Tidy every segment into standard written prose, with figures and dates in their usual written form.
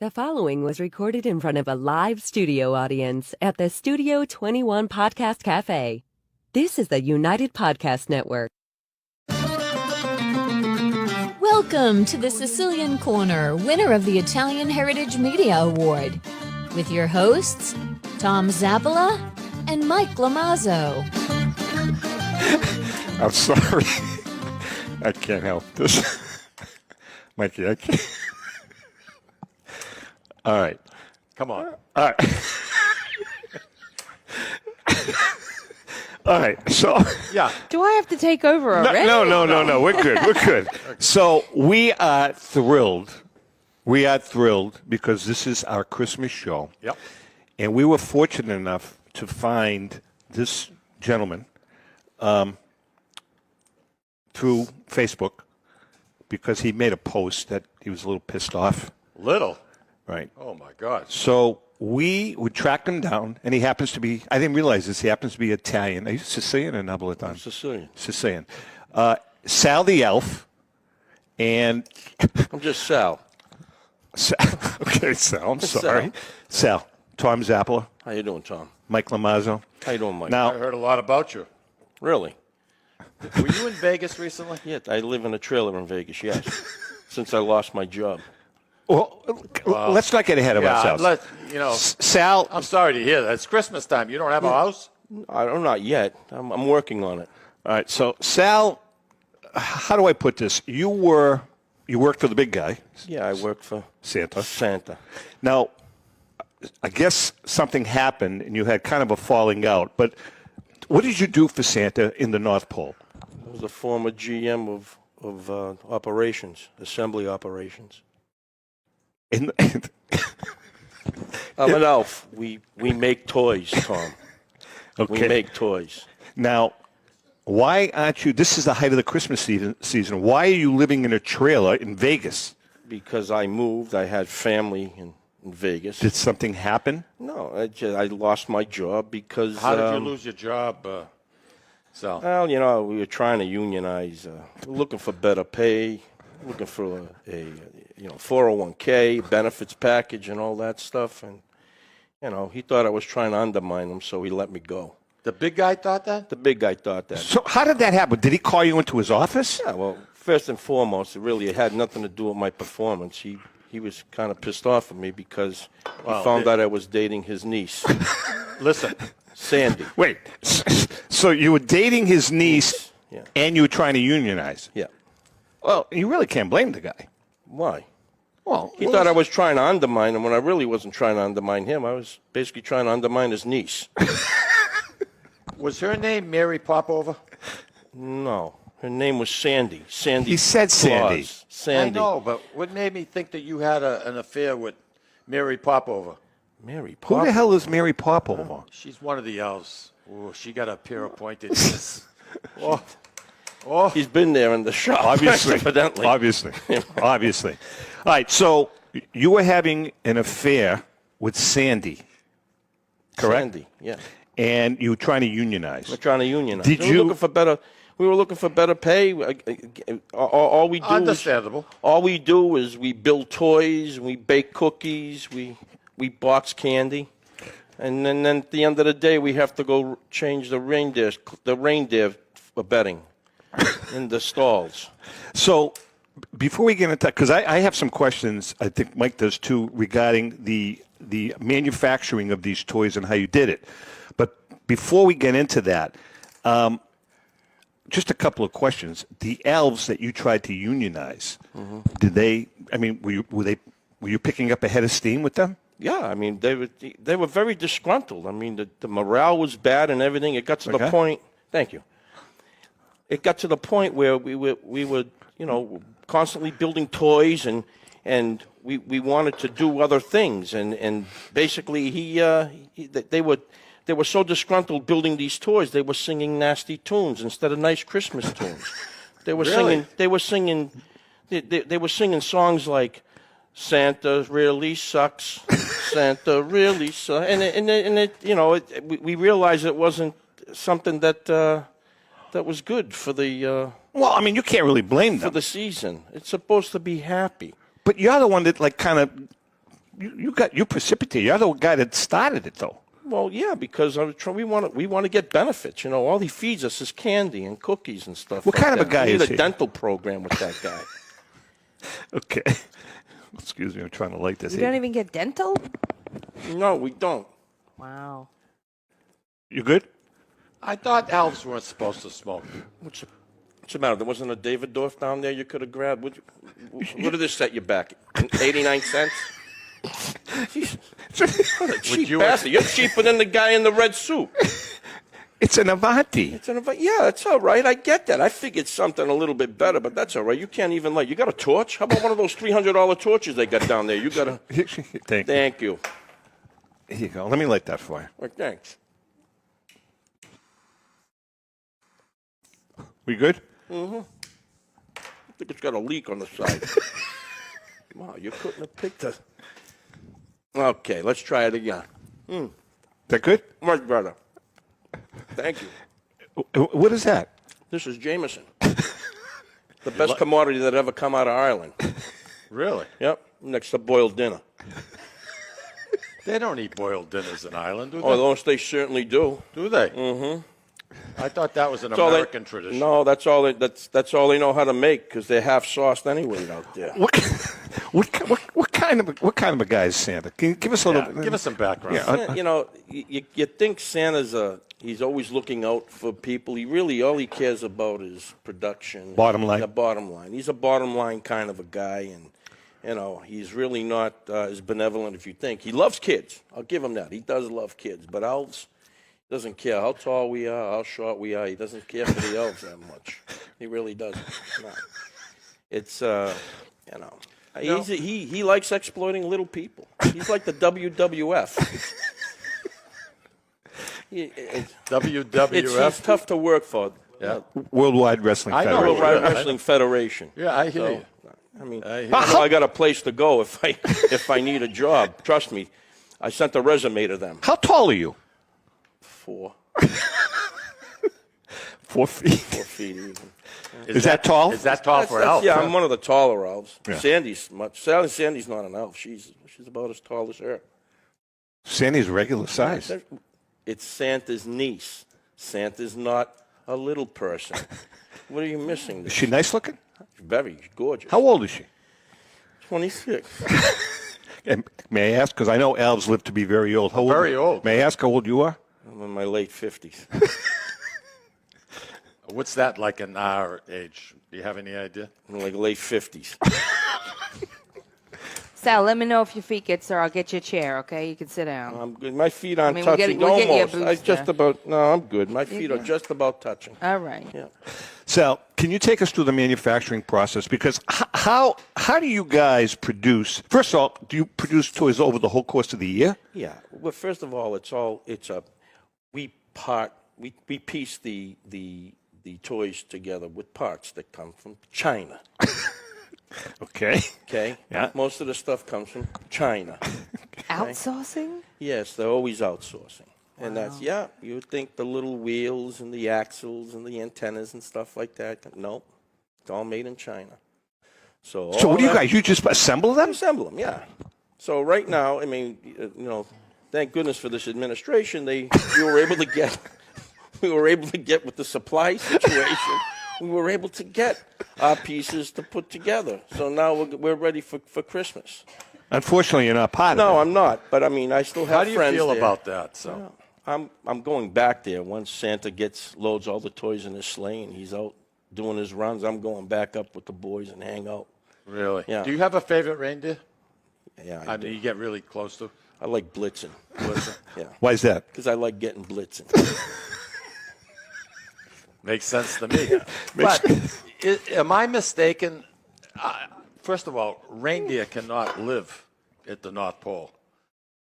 The following was recorded in front of a live studio audience at the Studio 21 Podcast Cafe. This is the United Podcast Network. Welcome to the Sicilian Corner, winner of the Italian Heritage Media Award, with your hosts, Tom Zappola and Mike Lamazzo. I'm sorry. I can't help this. Mikey, I can't. All right. Come on. All right. All right. So. Yeah. Do I have to take over already? No. We're good. We're good. So we are thrilled. We are thrilled because this is our Christmas show. Yep. And we were fortunate enough to find this gentleman through Facebook because he made a post that he was a little pissed off. Little. Right. Oh, my God. So we would track him down, and he happens to be, I didn't realize this, he happens to be Italian. Are you Sicilian or Napolitan? Sicilian. Sicilian. Sal the Elf, and... I'm just Sal. Okay, Sal, I'm sorry. Sal. Tom Zappola. How you doing, Tom? Mike Lamazzo. How you doing, Mike? Now, I heard a lot about you. Really? Were you in Vegas recently? Yeah, I live in a trailer in Vegas, yes. Since I lost my job. well, let's not get ahead of ourselves. Sal, I'm Sal, sorry to hear that. It's Christmas time. You don't have a house? I don't, not yet. I'm working on it. all right, so Sal, how do I put this? You worked for the big guy, Yeah, I work for Santa. Santa. Now, I guess something happened and you had kind of a falling out, but what did you do for Santa in the North Pole? I was a former GM of operations, assembly operations. In I'm an elf. We make toys, Tom. We make toys. Now, why aren't you, this is the height of the Christmas season, why are you living in a trailer in Vegas? Because I moved, I had family in Vegas. Did something happen? No, I lost my job because... How did you lose your job, Sal? Well, you know, we were trying to unionize, looking for better pay, looking for a 401k, benefits package and all that stuff. And, you know, he thought I was trying to undermine him, so he let me go. The big guy thought that? The big guy thought that. So how did that happen? Did he call you into his office? Yeah, well, first and foremost, it had nothing to do with my performance. He was kind of pissed off at me because he found out I was dating his niece. Listen. Sandy. Wait, so you were dating his niece Yeah. and you were trying to unionize? Yeah. Well, you really can't blame the guy. Why? Well, He thought I was trying to undermine him when I really wasn't trying to undermine him. I was basically trying to undermine his niece. Was her name Mary Popover? No. Her name was Sandy. Sandy. He said Sandy. Claus. Sandy. I know, but what made me think that you had an affair with Mary Popover? Mary Who Poppins. the hell is Mary Popover? She's one of the elves. Oh, she got a peer appointed. Oh, He's been there in the shop. Obviously. Evidently. Obviously. Obviously. All right, so you were having an affair with Sandy, correct? Sandy, yeah. And you were trying to unionize. We're trying to unionize. Did we were you- looking for better. We were looking for better pay. All we do understandable. All we do is we build toys, we bake cookies, we box candy, and then at the end of the day we have to go change the reindeer bedding in the stalls. So before we get into that, because I have some questions, I think Mike does too, regarding the manufacturing of these toys and how you did it. But before we get into that, just a couple of questions. The elves that you tried to unionize, did they? I mean, were you picking up a head of steam with them? Yeah, I mean they were very disgruntled. I mean the morale was bad and everything. It got to the point. Thank you. It got to the point where we were constantly building toys and we wanted to do other things and basically they were so disgruntled building these toys they were singing nasty tunes instead of nice Christmas tunes. They were singing songs like Santa really sucks. Santa really sucks. We realized it wasn't something that was good for the Well, I mean, you can't really blame for them. the season. It's supposed to be happy. But you're the one that, like, kind of you precipitated. You're the guy that started it, though. Well, yeah, because we want to get benefits. You know, all he feeds us is candy and cookies and stuff. What like kind of that. a guy we need is a he? dental program with that guy. Okay. Excuse me, I'm trying to light this. You don't even get dental? No, we don't. Wow. You good? I thought elves weren't supposed to smoke. What's the matter? There wasn't a Davidoff down there you could have grabbed. What did this set you back? 89 cents? Jeez. What a cheap bastard. You're cheaper than the guy in the red suit. It's an Avanti. Yeah, that's all right. I get that. I figured something a little bit better, but that's all right. You can't even light. You got a torch? How about one of those $300 torches they got down there? You got a... Thank you. Here you go. Let me light that for you. Well, thanks. We good? I think it's got a leak on the side. Wow, you couldn't have picked a... Okay, let's try it again. Is that good? Much better. Thank you. What is that? This is Jameson. The best commodity that ever come out of Ireland. Really? Yep, next to boiled dinner. They don't eat boiled dinners in Ireland, do they? Oh, those they certainly do. Do they? Mm-hmm. I thought that was an That's all American tradition. No, that's all they know how to make because they're half sauced anyway out there. What kind of a guy is Santa? Can you give us a little? Give us some background. Yeah, You know, you think Santa's he's always looking out for people. All he cares about is production. Bottom line. The bottom line. He's a bottom line kind of a guy, and you know, he's really not as benevolent if you think. He loves kids. I'll give him that. He does love kids, but elves. Doesn't care how tall we are, how short we are. He doesn't care for the elves that much. He really doesn't. No. It's you know, he likes exploiting little people. He's like the WWF. WWF. It's tough to work for. Yeah. Worldwide Wrestling I know. Federation. Worldwide Wrestling Federation. Yeah, I hear So, you. I mean, I I got a place to go if I need a job. Trust me, I sent a resume to them. How tall are you? 4 feet. 4 feet even. Is that tall? Is that tall for That's- elf? Yeah, I'm one of the taller elves. Yeah. Sandy's not an elf. She's about as tall as her. Sandy's regular size. It's Santa's niece. Santa's not a little person. What are you missing? Is she nice looking? Very gorgeous. How old is she? 26. And may I ask, because I know elves live to be very old. How old? Very old. May I ask how old you are? I'm in my late 50s. What's that like in our age? Do you have any idea? I'm like late 50s. Sal, let me know if your feet get sore. I'll get you a chair, okay? You can sit down. I'm good. My feet aren't we'll touching. we'll get you a Almost. I booster. just about. No, I'm good. My feet are just about touching. All right. Yeah. Sal, can you take us through the manufacturing process? Because how do you guys produce? First of all, do you produce toys over the whole course of the year? Yeah. Well, first of all, we piece the toys together with parts that come from China. Okay. Okay. Yeah. Most of the stuff comes from China. Outsourcing? Yes, they're always outsourcing. And that's, you would think the little wheels and the axles and the antennas and stuff like that. No, it's all made in China. So What do you guys? You just assemble them? assemble them, yeah. So right now, I mean, you know, thank goodness for this administration. We were able to get with the supply situation. We were able to get our pieces to put together. So now we're ready for Christmas. Unfortunately, you're not part of No, it. I'm not. But I mean, I still have How do you friends feel there. about that? So I'm going back there once Santa loads all the toys in his sleigh and he's out doing his runs. I'm going back up with the boys and hang out. really, Yeah. do you have a favorite reindeer? Yeah, I mean, you get really close to. I like blitzing. Yeah, Why is that? because I like getting blitzing. Makes sense to me. But am I mistaken? First of all, reindeer cannot live at the North Pole.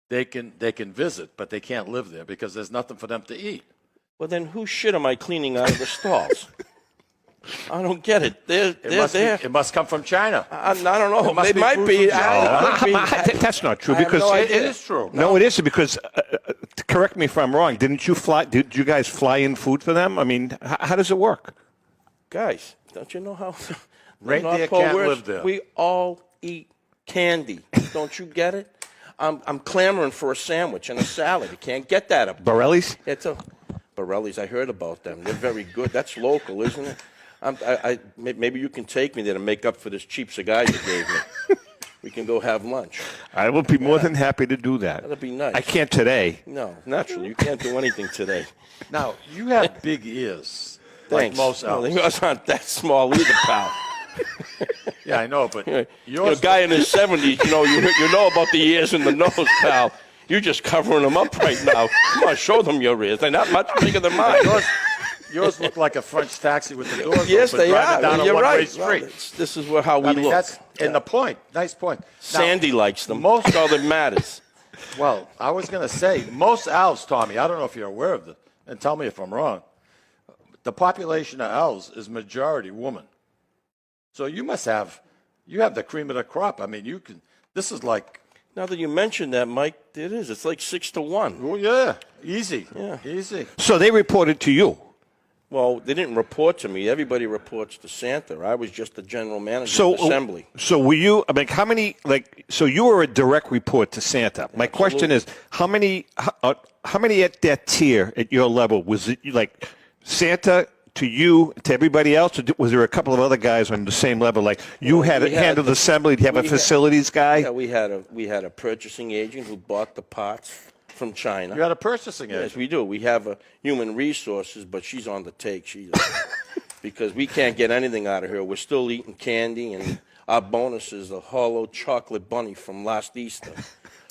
They can visit, but they can't live there because there's nothing for them to eat. Well, then whose shit am I cleaning out of the stalls? I don't get it. They're It there. must come from China. I don't know. It must It be might food be. from That's not true I have because no It idea. is true. No, it isn't because. Correct me if I'm wrong. Didn't you fly? Did you guys fly in food for them? I mean, how does it work? Guys, don't you know how the Reindeer North Pole can't works? live there. We all eat candy. Don't you get it? I'm clamoring for a sandwich and a salad. You can't get that up there. Borelli's? It's a Borelli's. I heard about them. They're very good. That's local, isn't it? Maybe you can take me there to make up for this cheap cigar you gave me. We can go have lunch. I will be more than happy to do that. That'd be nice. I can't today. No, naturally, you can't do anything today. Now, you have big ears, Thanks. like most No, elves. yours aren't that small either, pal. Yeah, I know, but You're a yours. guy in his 70s, you know about the ears and the nose, pal. You're just covering them up right now. Come on, show them your ears. They're not much bigger than mine. Yours look like a French taxi with the doors Yes, open, they driving are. down a You're one-way right. street. Well, this is how we I mean, look. that's and the point. Nice point. Now, Sandy likes them. most- That's all that matters. Well, I was going to say, most elves, Tommy, I don't know if you're aware of this, and tell me if I'm wrong, the population of elves is majority woman. So you have the cream of the crop. I mean, this is like, Now that you mention that, Mike, it is. It's like 6-1. oh, yeah, easy. Yeah. Easy. So they reported to you. Well, they didn't report to me. Everybody reports to Santa. I was just the general manager So of the assembly. So were you? I mean, how many? Like, so you were a direct report to Santa. My question is, how many at that tier at your level was it? Like Santa to you to everybody else? Or was there a couple of other guys on the same level? Like you had we had handled the- assembly. Do you have a we had- facilities guy? Yeah, we had a purchasing agent who bought the parts from China. You had a purchasing agent. Yes, we do. We have a human resources, but she's on the take. Because we can't get anything out of her. We're still eating candy, and our bonus is a hollow chocolate bunny from last Easter.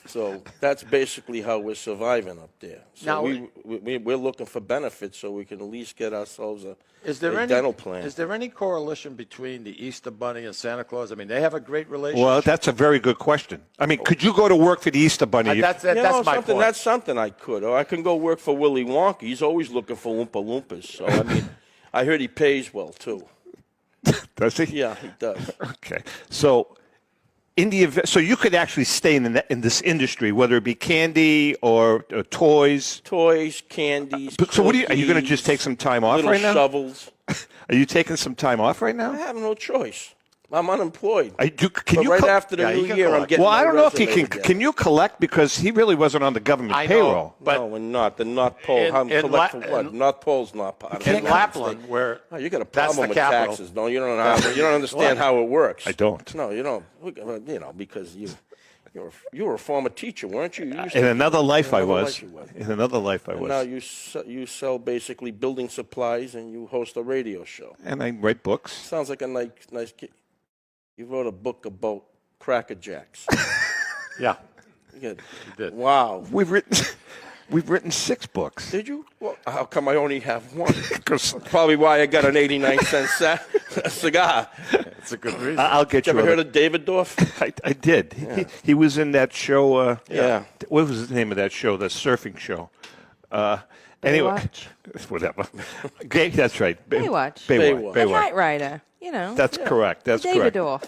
So that's basically how we're surviving up there. So Now- we're looking for benefits so we can at least get ourselves a any dental plan. Is there any correlation between the Easter Bunny and Santa Claus? I mean, they have a great relationship. Well, that's a very good question. I mean, could you go to work for the Easter Bunny? That's You know, my something, point. That's something I could. Or I can go work for Willy Wonka. He's always looking for Oompa Loompas. So, I mean, I heard he pays well, too. Does he? Yeah, he does. Okay. So, in the event, so you could actually stay in this industry, whether it be candy or toys. Toys, candies. So, what are you going to cookies, just take some time off little right now? shovels. Are you taking some time off right I now? have no choice. I'm unemployed. Can But you right co- after the Yeah, you new can year, I'm collect. getting Well, I my don't know if you resume can. together. Can you collect because he really wasn't on the government I know, payroll? but No, we're not. The North Pole. In- I'm in collect La- for what? in- North Pole's not part of it. in Lapland, where Oh, you got a that's problem the with capital. taxes, don't you? You don't know how, you don't understand how it works. I don't. No, you don't. You know, because you were a former teacher, weren't you? You used In to- another life, I another was. life you were. In another life, I And now was. you sell basically building supplies and you host a radio show. And I write books. Sounds like a nice kid. You wrote a book about Cracker Jacks. yeah, Good. did. Wow. We've written 6 books. Did you? Well, how come I only have one? 'Cause Probably why I got an 89-cent cigar. it's a good reason. I'll get You you. ever heard other- of David Dorff? I did. He was in that show. Yeah. What was the name of that show? The surfing show. Anyway, whatever. That's right. Baywatch. Baywatch. The Knight Rider. You know. That's correct. That's David correct.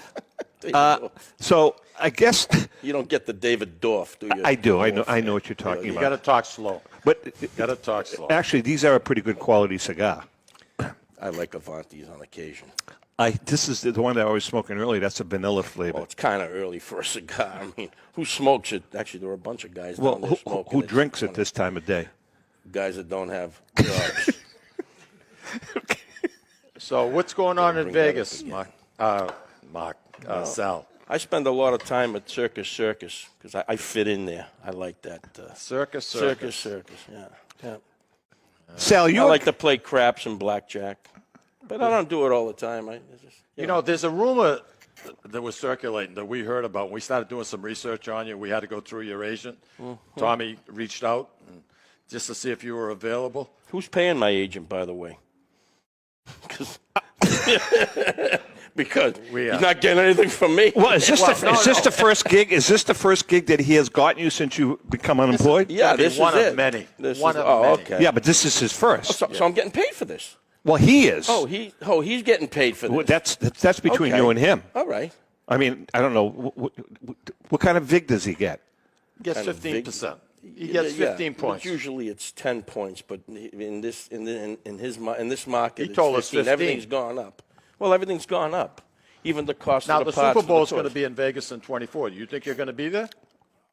Dorff. So I guess You don't get the David Dorff, do you? I do. I know what you're talking You about. got to talk slow. But Got to talk slow. actually, these are a pretty good quality cigar. I like Avantis on occasion. This is the one that I was smoking earlier. That's a vanilla flavor. Well, it's kind of early for a cigar. I mean, who smokes it? Actually, there are a bunch of guys Well, down there who smoking it. drinks It's it this time of day? Guys that don't have jobs. So what's going on in Bring that up Vegas, again. Mark, Sal? I spend a lot of time at Circus because I fit in there. I like that. Circus. Circus, yeah. Sal, I you like to play craps and blackjack, but I don't do it all the time. You know, there's a rumor that was circulating that we heard about. We started doing some research on you. We had to go through your agent. Mm-hmm. Tommy reached out just to see if you were available. Who's paying my agent, by the way? Because he's not getting anything from me. Well, is this Well, is this the first gig? Is this the first gig that he has gotten you since you become unemployed? Yeah, Gonna be this one is of it. many. This One is, of oh, many. okay. Yeah, but this is his first. So I'm getting paid for this. Well, he is. He's getting paid for Well, this. that's between Okay. you and him. All right. I mean, I don't know what kind of vig does he get. Gets Kind of big. 15%. He gets 15 but points. Usually it's 10 points, but in this market, He it's told us 15. Everything's gone up. Well, everything's gone up. Even the cost Now, of the the parts Super Bowl is for the going to be in Vegas in 24. Do you think you're going to be there?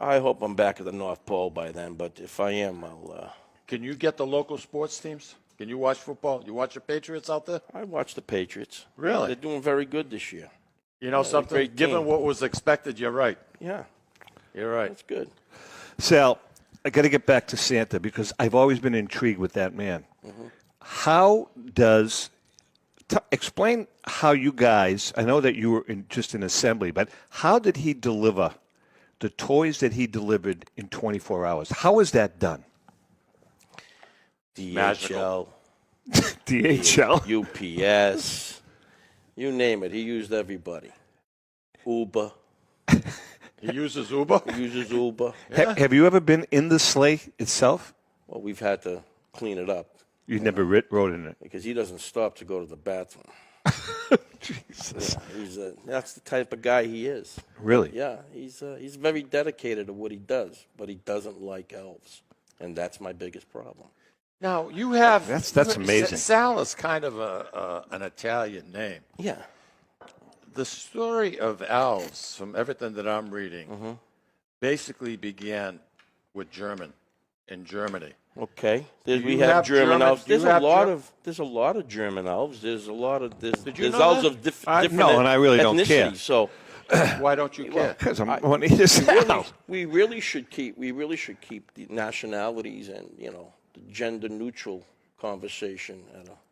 I hope I'm back at the North Pole by then, but if I am, I'll. Can you get the local sports teams? Can you watch football? You watch the Patriots out there? I watch the Patriots. Really? They're doing very good this year. You know something? great Given team. what was expected, you're right. Yeah, You're right. that's good. Sal, I got to get back to Santa because I've always been intrigued with that man. Mm-hmm. How does explain how you guys? I know that you were just in assembly, but how did he deliver the toys that he delivered in 24 hours? How is that done? DHL, DHL. UPS, you name it. He used everybody. Uber. He uses Uber? He uses Uber. Have you ever been in the sleigh itself? Well, we've had to clean it up You never rode in it. because he doesn't stop to go to the bathroom. Jesus. Yeah, that's the type of guy he is. Really? Yeah, he's very dedicated to what he does, but he doesn't like elves, and that's my biggest problem. Now, you have... That's amazing. Sal is kind of an Italian name. Yeah. The story of elves, from everything that I'm reading, basically began with in Germany. Okay. Do We you have have German German- elves. do you There's a have lot Ger- of German elves. There's a lot of there's Did you know elves that? of different No, and I really don't care. ethnicities. So Why don't you care? Because I'm one of these now. we really should keep the nationalities and the gender neutral conversation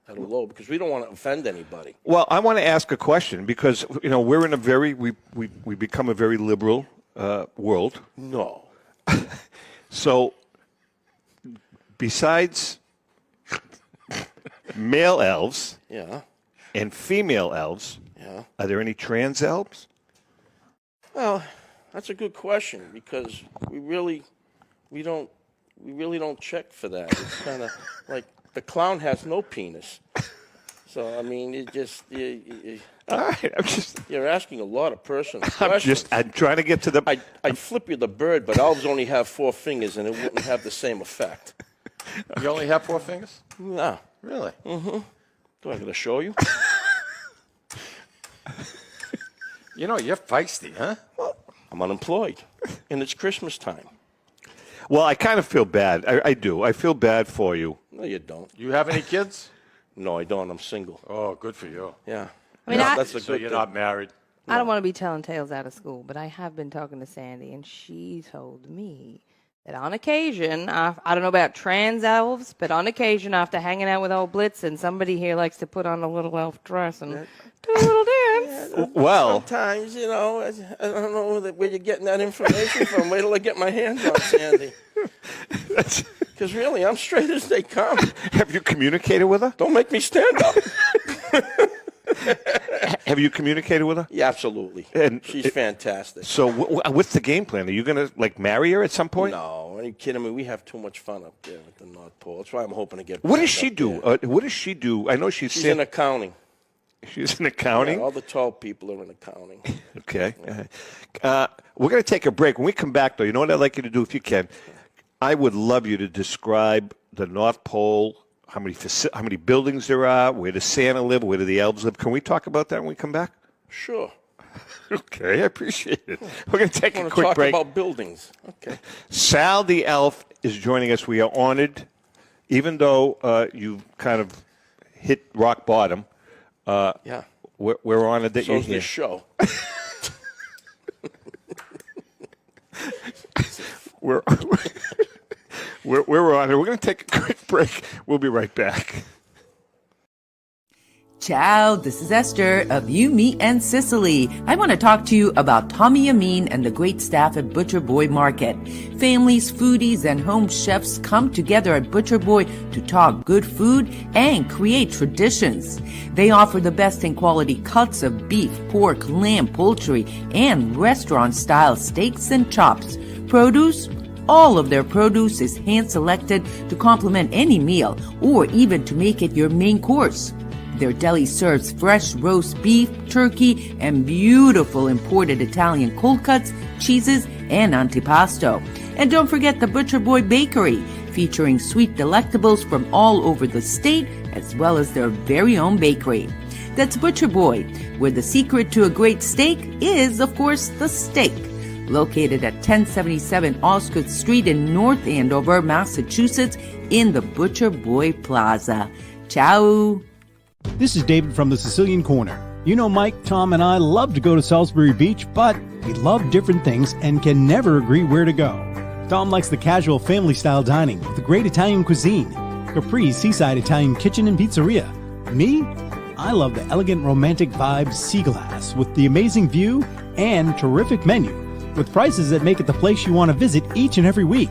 at a low because we don't want to offend anybody. Well, I want to ask a question because we're in a very we become a very liberal world. No. So, besides male elves Yeah. and female elves, Yeah. are there any trans elves? Well, that's a good question because we really don't check for that. It's kind of like the clown has no penis. So I mean, it just All right, you're asking a lot of personal questions. I'm trying to get to the. I'd flip you the bird, but elves only have 4 fingers, and it wouldn't have the same effect. You only have 4 fingers? Nah. Really? Do I got to show you? You know, you're feisty, huh? I'm unemployed, and it's Christmas time. Well, I kind of feel bad. I do. I feel bad for you. No, you don't. You have any kids? No, I don't. I'm single. Oh, good for you. Yeah. I mean, that's a So good you're thing. not married? I don't want to be telling tales out of school, but I have been talking to Sandy, and she told me that on occasion, I don't know about trans elves, but on occasion, after hanging out with old Blitzen, somebody here likes to put on a little elf dress and do a little dance. Well, Sometimes, I don't know where you're getting that information from. Wait till I get my hands on Sandy. Because really, I'm straight as they come. have you communicated with her? Don't make me stand up. Have you communicated with her? Yeah, absolutely. And she's fantastic. So, what's the game plan? Are you going to marry her at some point? No, are you kidding me? We have too much fun up there at the North Pole. That's why I'm hoping to get. What back does she up do? there. What does she do? I know she's She's in accounting. She's in accounting. Yeah, all the tall people are in accounting. Okay. We're going to take a break. When we come back, though, you know what I'd like you to do if you can? I would love you to describe the North Pole, how many buildings there are, where does Santa live, where do the elves live. Can we talk about that when we come back? Sure. Okay, I appreciate it. We're going to take I a want to quick talk break. about buildings. Okay. Sal the Elf is joining us. We are honored, even though you kind of hit rock bottom. Yeah. We're honored that you're So's here. this show. We're honored. We're going to take a quick break. We'll be right back. Ciao, this is Esther of You, Me, and Sicily. I want to talk to you about Tommy Amin and the great staff at Butcher Boy Market. Families, foodies, and home chefs come together at Butcher Boy to talk good food and create traditions. They offer the best in quality cuts of beef, pork, lamb, poultry, and restaurant-style steaks and chops. Produce? All of their produce is hand-selected to complement any meal or even to make it your main course. Their deli serves fresh roast beef, turkey, and beautiful imported Italian cold cuts, cheeses, and antipasto. And don't forget the Butcher Boy Bakery, featuring sweet delectables from all over the state, as well as their very own bakery. That's Butcher Boy, where the secret to a great steak is, of course, the steak. located at 1077 Osgood Street in North Andover, Massachusetts, in the Butcher Boy Plaza. Ciao! This is David from the Sicilian Corner. You know, Mike, Tom, and I love to go to Salisbury Beach, but we love different things and can never agree where to go. Tom likes the casual family-style dining with the great Italian cuisine, Capri's Seaside Italian Kitchen and Pizzeria. Me? I love the elegant romantic vibes Sea Glass with the amazing view and terrific menu with prices that make it the place you want to visit each and every week.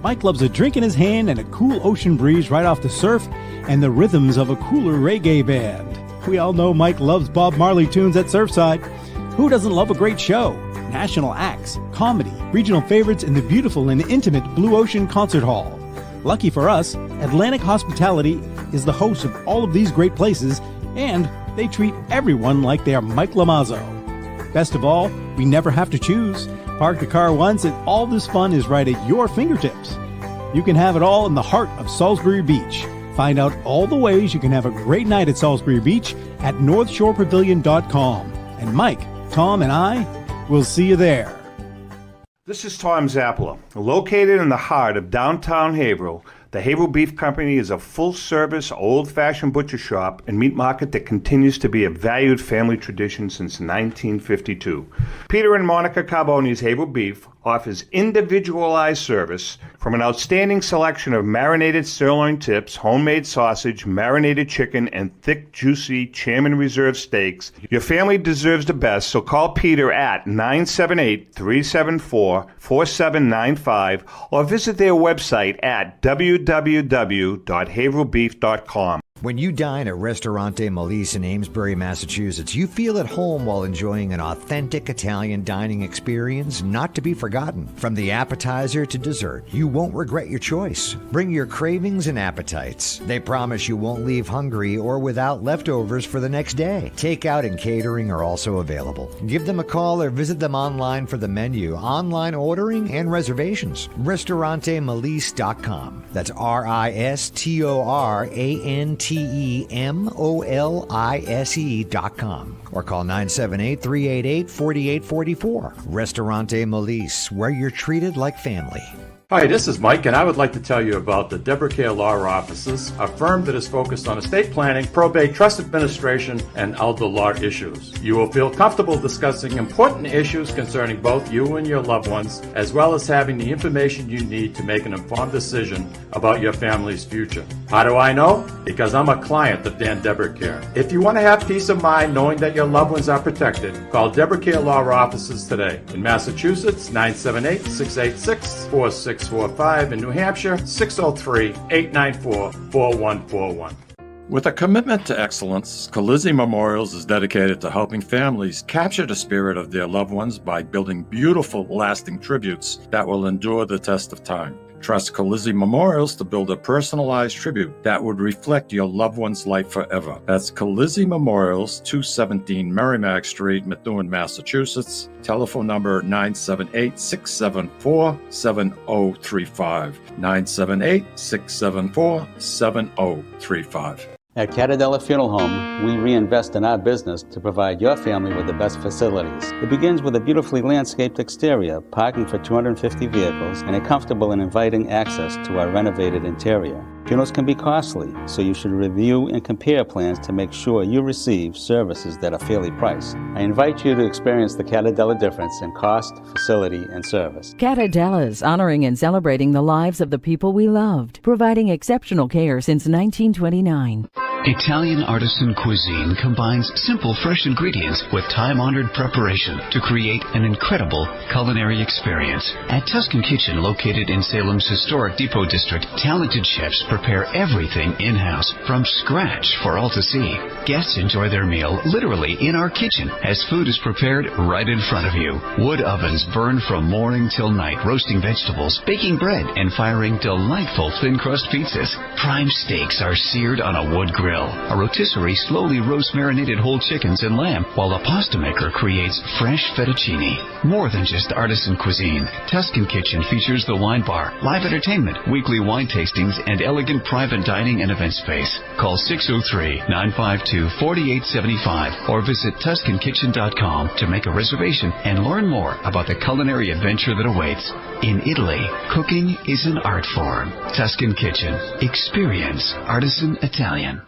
Mike loves a drink in his hand and a cool ocean breeze right off the surf and the rhythms of a cooler reggae band. We all know Mike loves Bob Marley tunes at Surfside. Who doesn't love a great show? National acts, comedy, regional favorites in the beautiful and intimate Blue Ocean Concert Hall. Lucky for us, Atlantic Hospitality is the host of all of these great places, and they treat everyone like they are Mike Lamazzo. Best of all, we never have to choose. Park the car once and all this fun is right at your fingertips. You can have it all in the heart of Salisbury Beach. Find out all the ways you can have a great night at Salisbury Beach at NorthshorePavilion.com. And Mike, Tom, and I will see you there. This is Tom Zappala. Located in the heart of downtown Haverhill, the Haverhill Beef Company is a full-service, old-fashioned butcher shop and meat market that continues to be a valued family tradition since 1952. Peter and Monica Carboni's Haverhill Beef offers individualized service from an outstanding selection of marinated sirloin tips, homemade sausage, marinated chicken, and thick, juicy Chairman Reserve steaks. Your family deserves the best, so call Peter at 978-374-4795 or visit their website at www.haverhillbeef.com. When you dine at Ristorante Melisse in Amesbury, Massachusetts, you feel at home while enjoying an authentic Italian dining experience not to be forgotten. From the appetizer to dessert, you won't regret your choice. Bring your cravings and appetites. They promise you won't leave hungry or without leftovers for the next day. Takeout and catering are also available. Give them a call or visit them online for the menu, online ordering, and reservations. RistoranteMelisse.com. That's RistoranteMolise.com or call 978-388-4844. Ristorante Melisse, where you're treated like family. Hi, this is Mike, and I would like to tell you about the Deborah Care Law Offices, a firm that is focused on estate planning, probate, trust administration, and elder law issues. You will feel comfortable discussing important issues concerning both you and your loved ones, as well as having the information you need to make an informed decision about your family's future. How do I know? Because I'm a client of Dan Deborah Care. If you want to have peace of mind knowing that your loved ones are protected, call Deborah Care Law Offices today. In Massachusetts, 978-686-4645. In New Hampshire, 603-894-4141. With a commitment to excellence, Colizzi Memorials is dedicated to helping families capture the spirit of their loved ones by building beautiful, lasting tributes that will endure the test of time. Trust Colizzi Memorials to build a personalized tribute that would reflect your loved one's life forever. That's Colizzi Memorials, 217 Merrimack Street, Methuen, Massachusetts. Telephone number 978-674-7035. 978-674-7035. At Catadella Funeral Home, we reinvest in our business to provide your family with the best facilities. It begins with a beautifully landscaped exterior, parking for 250 vehicles, and a comfortable and inviting access to our renovated interior. Funerals can be costly, so you should review and compare plans to make sure you receive services that are fairly priced. I invite you to experience the Catadella difference in cost, facility, and service. Catadella's honoring and celebrating the lives of the people we loved, providing exceptional care since 1929. Italian artisan cuisine combines simple, fresh ingredients with time-honored preparation to create an incredible culinary experience. At Tuscan Kitchen, located in Salem's historic Depot District, talented chefs prepare everything in-house from scratch for all to see. Guests enjoy their meal literally in our kitchen as food is prepared right in front of you. Wood ovens burn from morning till night, roasting vegetables, baking bread, and firing delightful thin-crust pizzas. Prime steaks are seared on a wood grill. Grill. A rotisserie slowly roasts marinated whole chickens and lamb, while a pasta maker creates fresh fettuccine. More than just artisan cuisine, Tuscan Kitchen features the wine bar, live entertainment, weekly wine tastings, and elegant private dining and event space. Call 603-952-4875 or visit TuscanKitchen.com to make a reservation and learn more about the culinary adventure that awaits. In Italy, cooking is an art form. Tuscan Kitchen. Experience artisan Italian.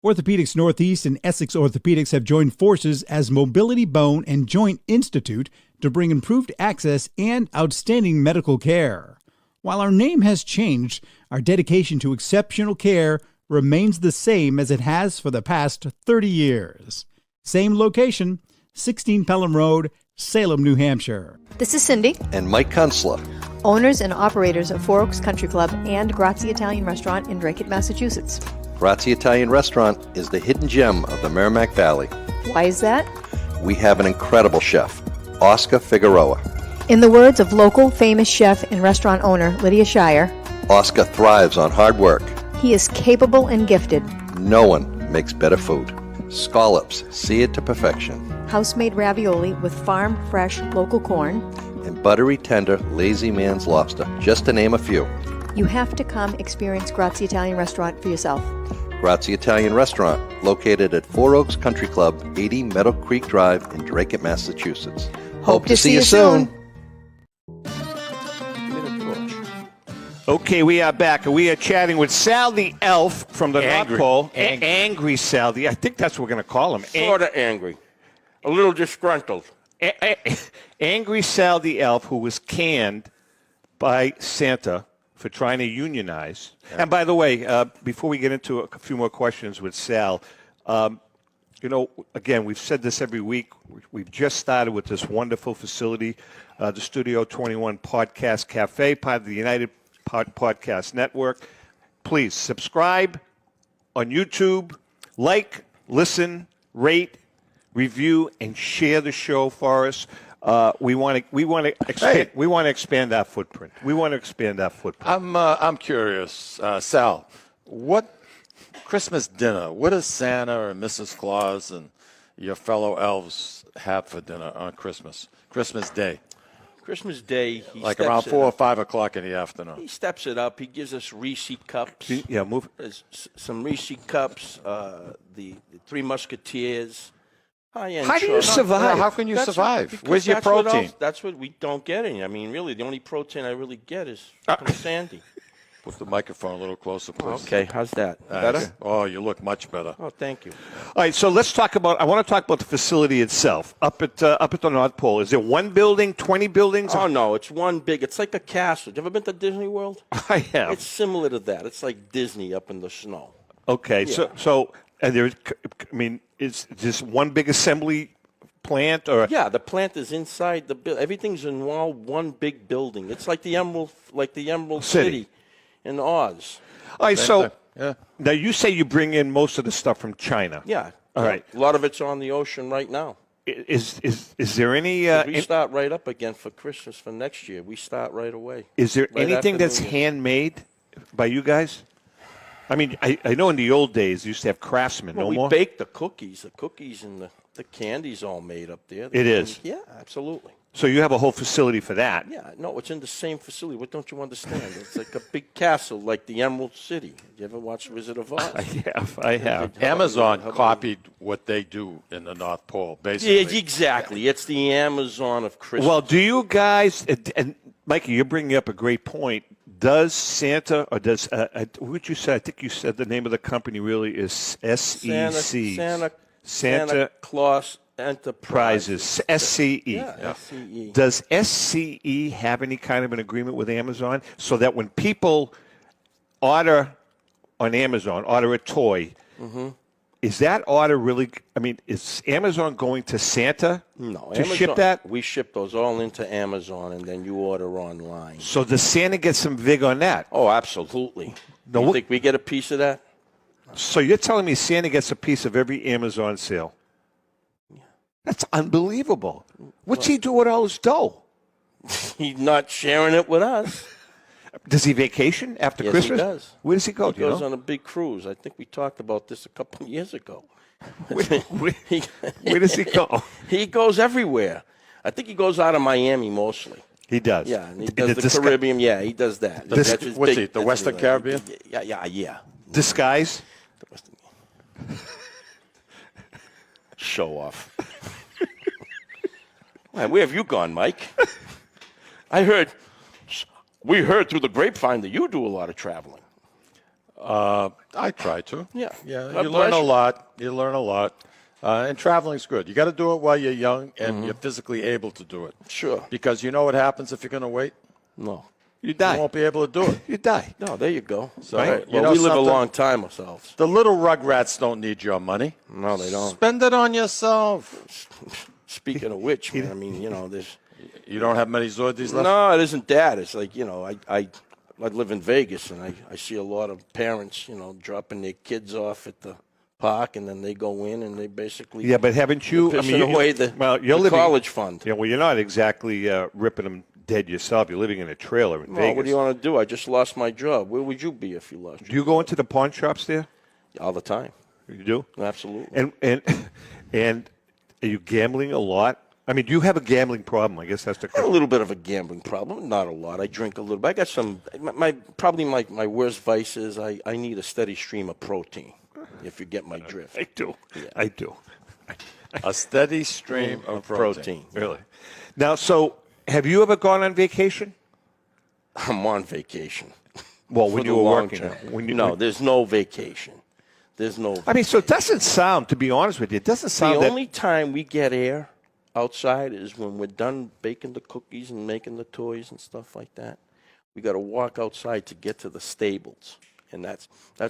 Orthopedics Northeast and Essex Orthopedics have joined forces as Mobility Bone and Joint Institute to bring improved access and outstanding medical care. While our name has changed, our dedication to exceptional care remains the same as it has for the past 30 years. Same location, 16 Pelham Road, Salem, New Hampshire. This is Cindy. And Mike Kunstler. Owners and operators of Four Oaks Country Club and Grazie Italian Restaurant in Drake, Massachusetts. Grazie Italian Restaurant is the hidden gem of the Merrimack Valley. Why is that? We have an incredible chef, Oscar Figueroa. In the words of local famous chef and restaurant owner Lydia Shire, Oscar thrives on hard work. He is capable and gifted. No one makes better food. Scallops, seared to perfection. House-made ravioli with farm-fresh local corn. And buttery, tender, lazy man's lobster, just to name a few. You have to come experience Grazie Italian Restaurant for yourself. Grazie Italian Restaurant, located at Four Oaks Country Club, 80 Meadow Creek Drive in Drake, Massachusetts. Hope to see you soon. Okay, we are back, and we are chatting with Sal the Elf from the North Pole. Angry. Angry Sal. I think that's what we're going to call him. Sort of angry. A little disgruntled. Angry Sal the Elf, who was canned by Santa for trying to unionize. Yeah. And by the way, before we get into a few more questions with Sal, again, we've said this every week. We've just started with this wonderful facility, the Studio 21 Podcast Cafe, part of the United Podcast Network. Please subscribe on YouTube, like, listen, rate, review, and share the show for us. We want to expand our footprint. I'm curious, Sal. What Christmas dinner? What does Santa or Mrs. Claus and your fellow elves have for dinner on Christmas Day? Christmas Day, he like steps around 4 or up. 5 o'clock in the afternoon. He steps it up. He gives us Reese cups. Yeah, move. There's some Reese cups. The Three Musketeers. How do you survive? How can you survive? Where's your protein? That's what we don't get any. I mean, really, the only protein I really get is from Sandy. Put the microphone a little closer, please. Okay, how's that? Better? Oh, you look much better. Oh, thank you. All right, so let's talk about. I want to talk about the facility itself up at the North Pole. Is it one building, 20 buildings? Oh no, it's one big. It's like a castle. You ever been to Disney World? I have. It's similar to that. It's like Disney up in the snow. Okay, Yeah. so and there's, it's just one big assembly plant, or Yeah, the plant is inside the building. Everything's in one big building. It's like the Emerald City in Oz. All right, so now you say you bring in most of the stuff from China. Yeah. All right. A lot of it's on the ocean right now. Is there any? We start right up again for Christmas for next year. We start right away. Is there Right anything after that's New Year. handmade by you guys? I mean, I know in the old days you used to have craftsmen. Well, no we more. bake the cookies. The cookies and the candy's all made up there. It is? Yeah, absolutely. So you have a whole facility for that. Yeah, no, it's in the same facility. What don't you understand? It's like a big castle, like the Emerald City. You ever watch Wizard of Oz? I have. Amazon copied what they do in the North Pole, basically. Yeah, exactly. It's the Amazon of Christmas. Well, do you guys? And Mikey, you're bringing up a great point. Does Santa or does what would you say? I think you said the name of the company really is SEC. Santa Claus Enterprises. SCE. Yeah, SCE. Does SCE have any kind of an agreement with Amazon so that when people order on Amazon, order a toy, is that order really, I mean, is Amazon going to Santa to ship that? We ship those all into Amazon, and then you order online. So does Santa get some vig on that? Oh, absolutely. No, you think we get a piece of that? So you're telling me Santa gets a piece of every Amazon sale? That's unbelievable. What's he do with all his dough? He's not sharing it with us. Does he vacation after Yes, Christmas? he does. Where does he go? He do you goes know? on a big cruise. I think we talked about this a couple of years ago. Where does he go? He goes everywhere. I think he goes out of Miami mostly. He does. Yeah, and he does the Caribbean. Yeah, he does that. What's he, the Western Caribbean? Yeah. Disguise? Show off. Man, where have you gone, Mike? We heard through the grapevine that you do a lot of traveling. I try to. Yeah. Yeah, God you bless learn a you. lot. You learn a lot. And traveling's good. You got to do it while you're young and you're physically able to do it. Sure. Because you know what happens if you're going to wait? No. You die. You won't be able to do it. You die. No, there you go. So, Right. you Well, know we live a something? long time ourselves. The little rugrats don't need your money. No, they don't. Spend it on yourself. Speaking of which, man, I mean, there's. You don't have many Zordis left? No, it isn't that. It's like, I live in Vegas, and I see a lot of parents, dropping their kids off at the park, and then they go in and they basically Yeah, but haven't you? they're pissing away the you're living, college fund. Yeah, well, you're not exactly ripping them dead yourself. You're living in a trailer in Well, Vegas. what do you want to do? I just lost my job. Where would you be if you lost? Do you go into the pawn shops there? All the time. You do? Absolutely. And are you gambling a lot? I mean, do you have a gambling problem? I guess that's the I have a little bit of a gambling problem, not a lot. I drink a little bit. I got some. My worst vice is I need a steady stream of protein. If you get my drift, I do. Yeah. I do. A steady stream of protein. Really? Now, so have you ever gone on vacation? I'm on vacation. Well, For when the you were long working. term. There's no vacation. There's no. I mean, so it doesn't sound, to be honest with you, it doesn't sound The that. only time we get air outside is when we're done baking the cookies and making the toys and stuff like that. We got to walk outside to get to the stables, and that's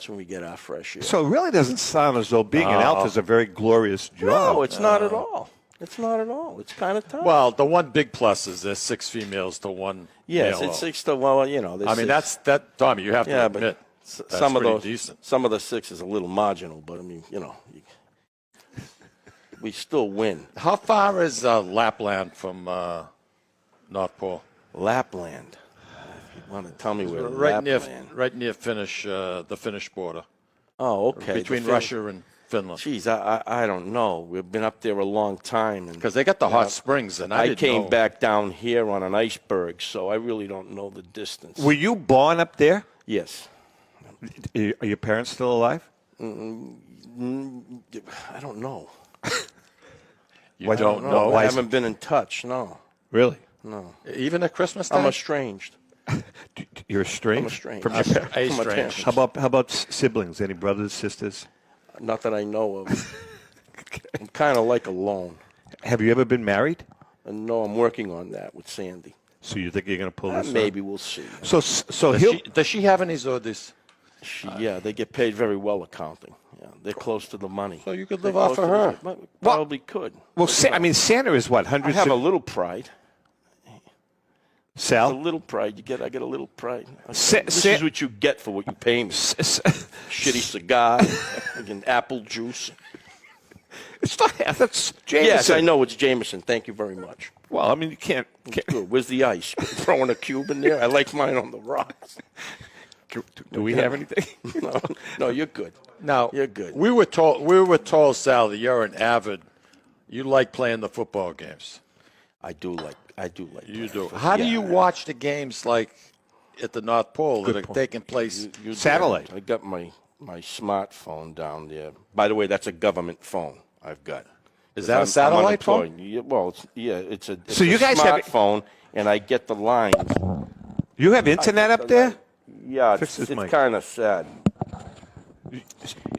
when we get our fresh air. So it really doesn't sound as though being an elf is a very glorious job. No, it's not at all. It's not at all. It's kind of tough. Well, the one big plus is there's 6 females to one yes, male. it's 6 to there's I mean, six. Tommy, you have to Yeah, admit, but that's some of pretty those, decent. some of the 6 is a little marginal, but I mean, we still win. How far is Lapland from North Pole? Lapland. If you want to tell me where Right Lapland. near the Finnish border. Oh, okay. Between Russia and Finland. Jeez, I don't know. We've been up there a long time. Because they got the hot springs, and I didn't came know. back down here on an iceberg, so I really don't know the distance. Were you born up there? Yes. Are your parents still alive? I don't know. You don't know? I haven't been in touch, no. Really? No. Even at Christmas time? I'm estranged. You're estranged? I'm estranged. From your parents? From my parents. How about siblings? Any brothers, sisters? Not that I know of. I'm kind of like alone. Have you ever been married? No, I'm working on that with Sandy. So you think you're going to pull this Maybe off? we'll see. So does she have any Zordis? Yeah, they get paid very well accounting. Yeah, they're close to the money. So you could They're live off close of to her. the- Probably could. Well, Santa is what, I hundreds have a of... little pride. Sal? A little pride. I get a little pride. Sa- This Sa- is what you get for what you pay me. Shitty cigar, and apple juice. It's not... That's Jameson. Yes, I know it's Jameson. Thank you very much. Well, I mean, you can't... Good. Where's the ice? Throwing a cube in there? I like mine on the rocks. Do we have anything? No, you're good. Now, You're good. We were told, Sal, that you're an avid. You like playing the football games. I do like. You do. How do you watch the games like at the North Pole that are taking place? Satellite. I got my smartphone down there. By the way, that's a government phone I've got. Is that a satellite phone? Yeah, well, it's a So you guys have- smartphone, and I get the lines. You have internet up there? Yeah, Fix it's this mic. kind of sad.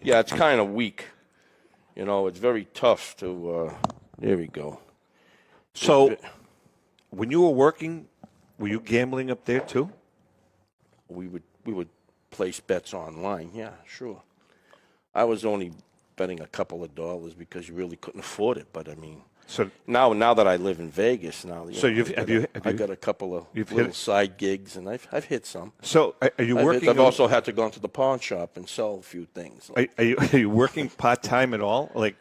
Yeah, it's kind of weak. It's very tough to. There we go. So, when you were working, were you gambling up there too? We would place bets online. Yeah, sure. I was only betting a couple of dollars because you really couldn't afford it. But I mean, So now that I live in Vegas, now So I got a couple of you've little hit- side gigs, and I've hit some. So are you working? I've also had to go into the pawn shop and sell a few things. Are you working part time at all? Like,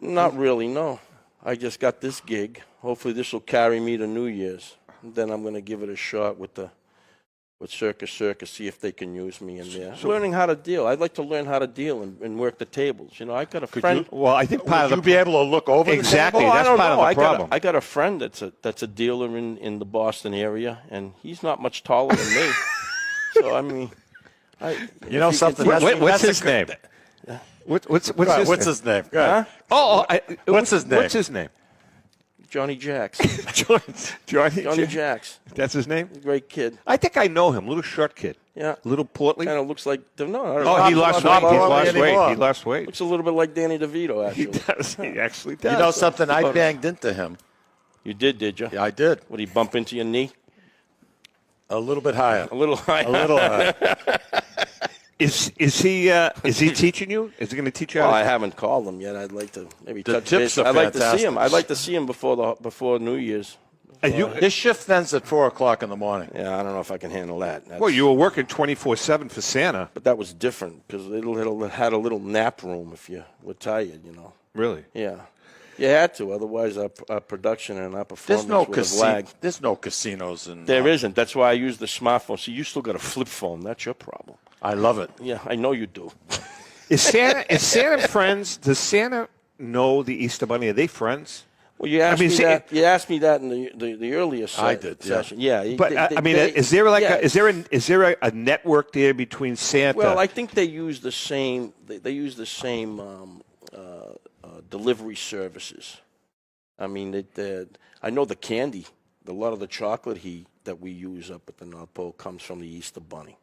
Not really, no. I just got this gig. Hopefully, this will carry me to New Year's. Then I'm going to give it a shot with the Circus, see if they can use me in there. Learning how to deal. I'd like to learn how to deal and work the tables. You know, I got a friend. Well, I think part of Would you be able to look over exactly. the table? That's part of the problem. I got a friend that's a dealer in the Boston area, and he's not much taller than me. So I mean, you know something. What's his name? What's his name? Huh? What's his name? What's his name? Johnny Jacks. Johnny Jacks. That's his name? Great kid. I think I know him. Little short kid. Yeah. Little portly. Kind of looks like no. Oh, he lost weight. He lost weight. Looks a little bit like Danny DeVito, He actually. does. He actually does. You know something? I banged into him. You did you? Yeah, I did. Would he bump into your knee? A little bit higher. A little higher. A little higher. Is he teaching you? Is he going to teach you? Well, I haven't called him yet. I'd like to maybe The touch tips base. are I'd like to see fantastic. him. I'd like to see him before New Year's. His shift ends at 4:00 in the morning. Yeah, I don't know if I can handle that. Well, you were working 24/7 for Santa. But that was different because it had a little nap room if you were tired. You know. Really? Yeah. You had to, otherwise our production and our performance would have lagged. There's no casinos in. There isn't. That's why I use the smartphone. See, you still got a flip phone. That's your problem. I love it. Yeah, I know you do. Is Santa friends? Does Santa know the Easter Bunny? Are they friends? Well, you asked You asked me that in the earlier session. Yeah. But is there is there a network there between Santa? Well, I think they use the same. They use the same delivery services. I mean, I know the candy, a lot of the chocolate that we use up at the North Pole comes from the Easter Bunny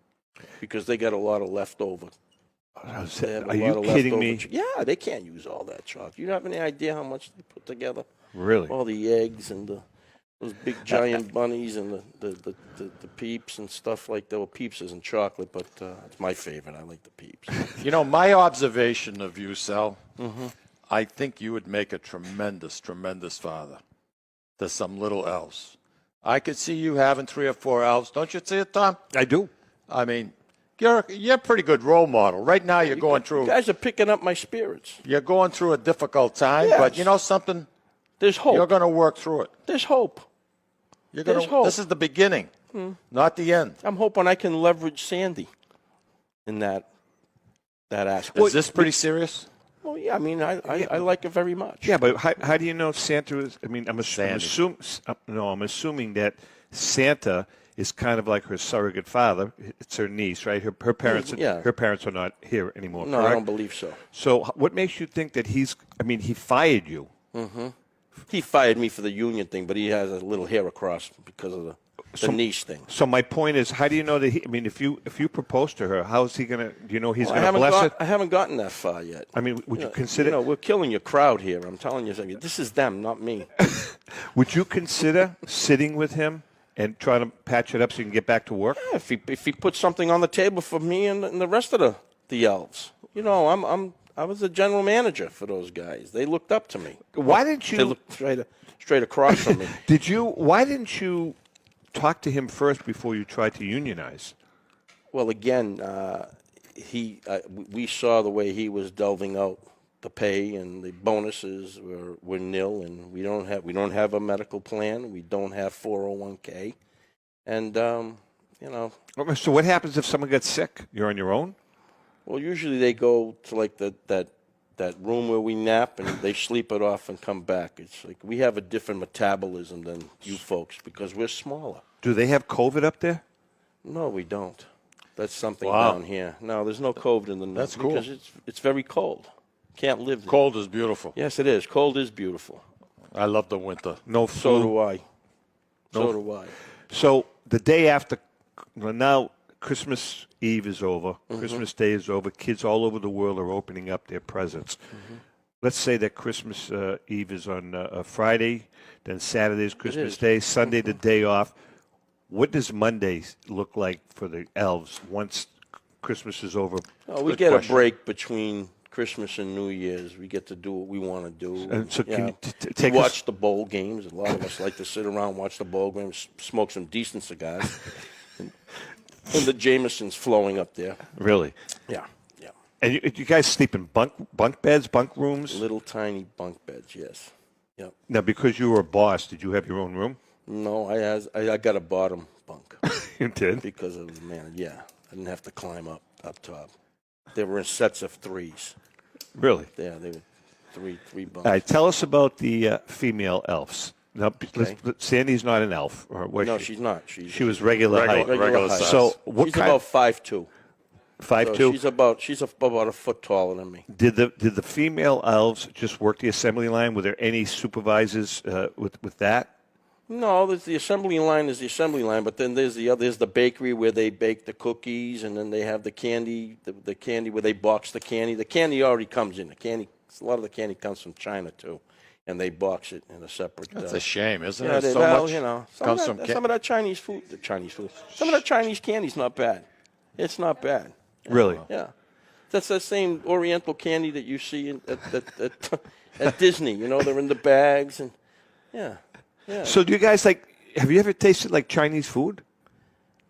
because they got a lot of leftover. Are you kidding me? Yeah, they can't use all that chocolate. You have any idea how much they put together? Really? All the eggs and those big giant bunnies and the Peeps and stuff like that. Well, Peeps isn't chocolate, but it's my favorite. I like the Peeps. You know, my observation of you, Sal, I think you would make a tremendous, tremendous father to some little elves. I could see you having 3 or 4 elves. Don't you see it, Tom? I do. I mean, you're a pretty good role model. Right now you're going through. You guys are picking up my spirits. You're going through a difficult time, Yes. but you know something? There's hope. You're going to work through it. There's hope. There's hope. This is the beginning, not the end. I'm hoping I can leverage Sandy in that aspect. Is this pretty serious? Well, yeah. I mean, I like it very much. Yeah, but how do you know Santa is? I mean, I'm assuming that Santa is kind of like her surrogate father. It's her niece, right? Her parents. Yeah. Her parents are not here anymore. No, correct? I don't believe so. So, what makes you think that he fired you? Mm-hmm. He fired me for the union thing, but he has a little hair across because of the niche thing. So my point is, how do you know that if you propose to her, how is he going to? Do you know he's going to bless it? I haven't gotten that far yet. I mean, would you consider? You know, we're killing your crowd here. I'm telling you something. This is them, not me. Would you consider sitting with him and trying to patch it up so you can get back to work? Yeah, if he puts something on the table for me and the rest of the elves, you know, I was a general manager for those guys. They looked up to me. Why didn't you? They looked straight across from me. Why didn't you talk to him first before you tried to unionize? Well, again, we saw the way he was delving out the pay, and the bonuses were nil, and we don't have a medical plan. We don't have 401k, and you know. So what happens if someone gets sick? You're on your own? Well, usually they go to like that room where we nap and they sleep it off and come back. It's like we have a different metabolism than you folks because we're smaller. Do they have COVID up there? No, we don't. That's something down here. No, there's no COVID in the north. That's cool. Because it's very cold. Can't live there. Cold is beautiful. Yes, it is. Cold is beautiful. I love the winter. No So flu. do I. So do I. So the day after, now Christmas Eve is over. Christmas Day is over. Kids all over the world are opening up their presents. Let's say that Christmas Eve is on a Friday, then Saturday is Christmas Day, Sunday the day off. What does Monday look like for the elves once Christmas is over? Oh, we get a break between Christmas and New Year's. We get to do what we want to do. And so can you take watch the bowl games. A lot of us like to sit around, watch the bowl games, smoke some decent cigars. And the Jameson's flowing up there. Really? Yeah, yeah. And you guys sleep in bunk beds, bunk rooms? Little tiny bunk beds, yes. Yep. Now, because you were a boss, did you have your own room? No, I got a bottom bunk. You did? Because of the man. Yeah, I didn't have to climb up top. They were in sets of threes. Really? Yeah, they were three bunks. All right, tell us about the female elves. Now, Sandy's not an elf, or was No, she? she's not. She was regular height. Regular size. So what she's kind? about 5'2". 5'2"? So she's about a foot taller than me. Did the female elves just work the assembly line? Were there any supervisors with that? No, there's the assembly line is the assembly line, but then there's the bakery where they bake the cookies, and then they have the candy, the candy where they box the candy. The candy already comes in. A lot of the candy comes from China too, and they box it in a separate. That's a shame, isn't yeah, it? Some of that Chinese food. Some of that Chinese candy's not bad. It's not bad. Really? Yeah, that's the same Oriental candy that you see at Disney. They're in the bags and yeah. Yeah. So do you guys have you ever tasted Chinese food?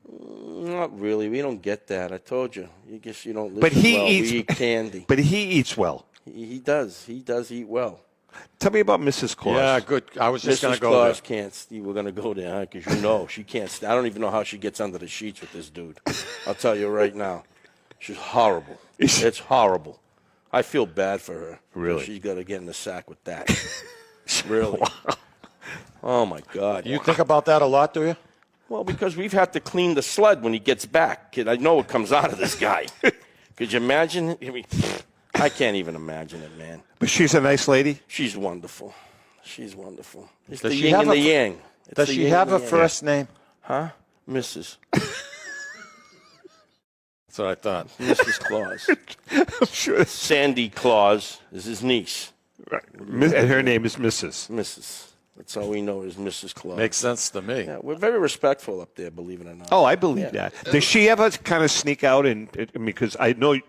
Not really. We don't get that. I told you. You guess you don't listen But he well. eats We eat candy. But he eats well. He does. He does eat well. Tell me about Mrs. Claus. Yeah, good. I was just going to go Claus there. can't. We're going to go there because she can't. I don't even know how she gets under the sheets with this dude. I'll tell you right now. She's horrible. It's horrible. I feel bad for her. Really? She's got to get in the sack with that. Really. Oh, my God. You think about that a lot, do you? Well, because we've had to clean the sled when he gets back. Kid, I know what comes out of this guy. Could you imagine? I can't even imagine it, man. But she's a nice lady? She's wonderful. She's wonderful. It's Does the she yin have and the a- yang. It's Does the she yin have and a the yang. first name? Huh? Mrs. That's what I thought. Mrs. Claus. I'm sure. Sandy Claus is his niece. Right. And her name is Mrs. Mrs. That's all we know is Mrs. Claus. Makes sense to me. Yeah, we're very respectful up there, believe it or not. Oh, I believe Yeah. that. Does she ever kind of sneak out because I know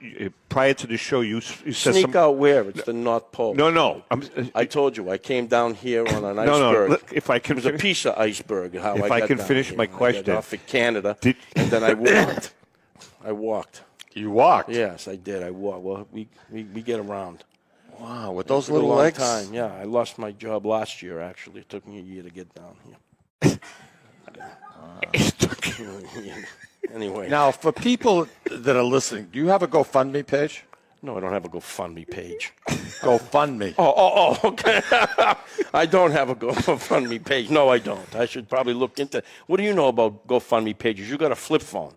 prior to the show you said Sneak out where? It's the North Pole. No. I told you, I came down here on an No, iceberg. look, if I can It was a finish- piece of iceberg. How If I I got can down finish here. my I got question. off at Canada, Did- and then I walked. I walked. You walked? Yes, I did. I walked. Well, we get around. Wow, with those It took little a long legs? time. Yeah, I lost my job last year, actually. It took me a year to get down here. Anyway. Now, for people that are listening, do you have a GoFundMe page? No, I don't have a GoFundMe page. GoFundMe. Oh, okay. I don't have a GoFundMe page. No, I don't. I should probably look into. What do you know about GoFundMe pages? You got a flip phone.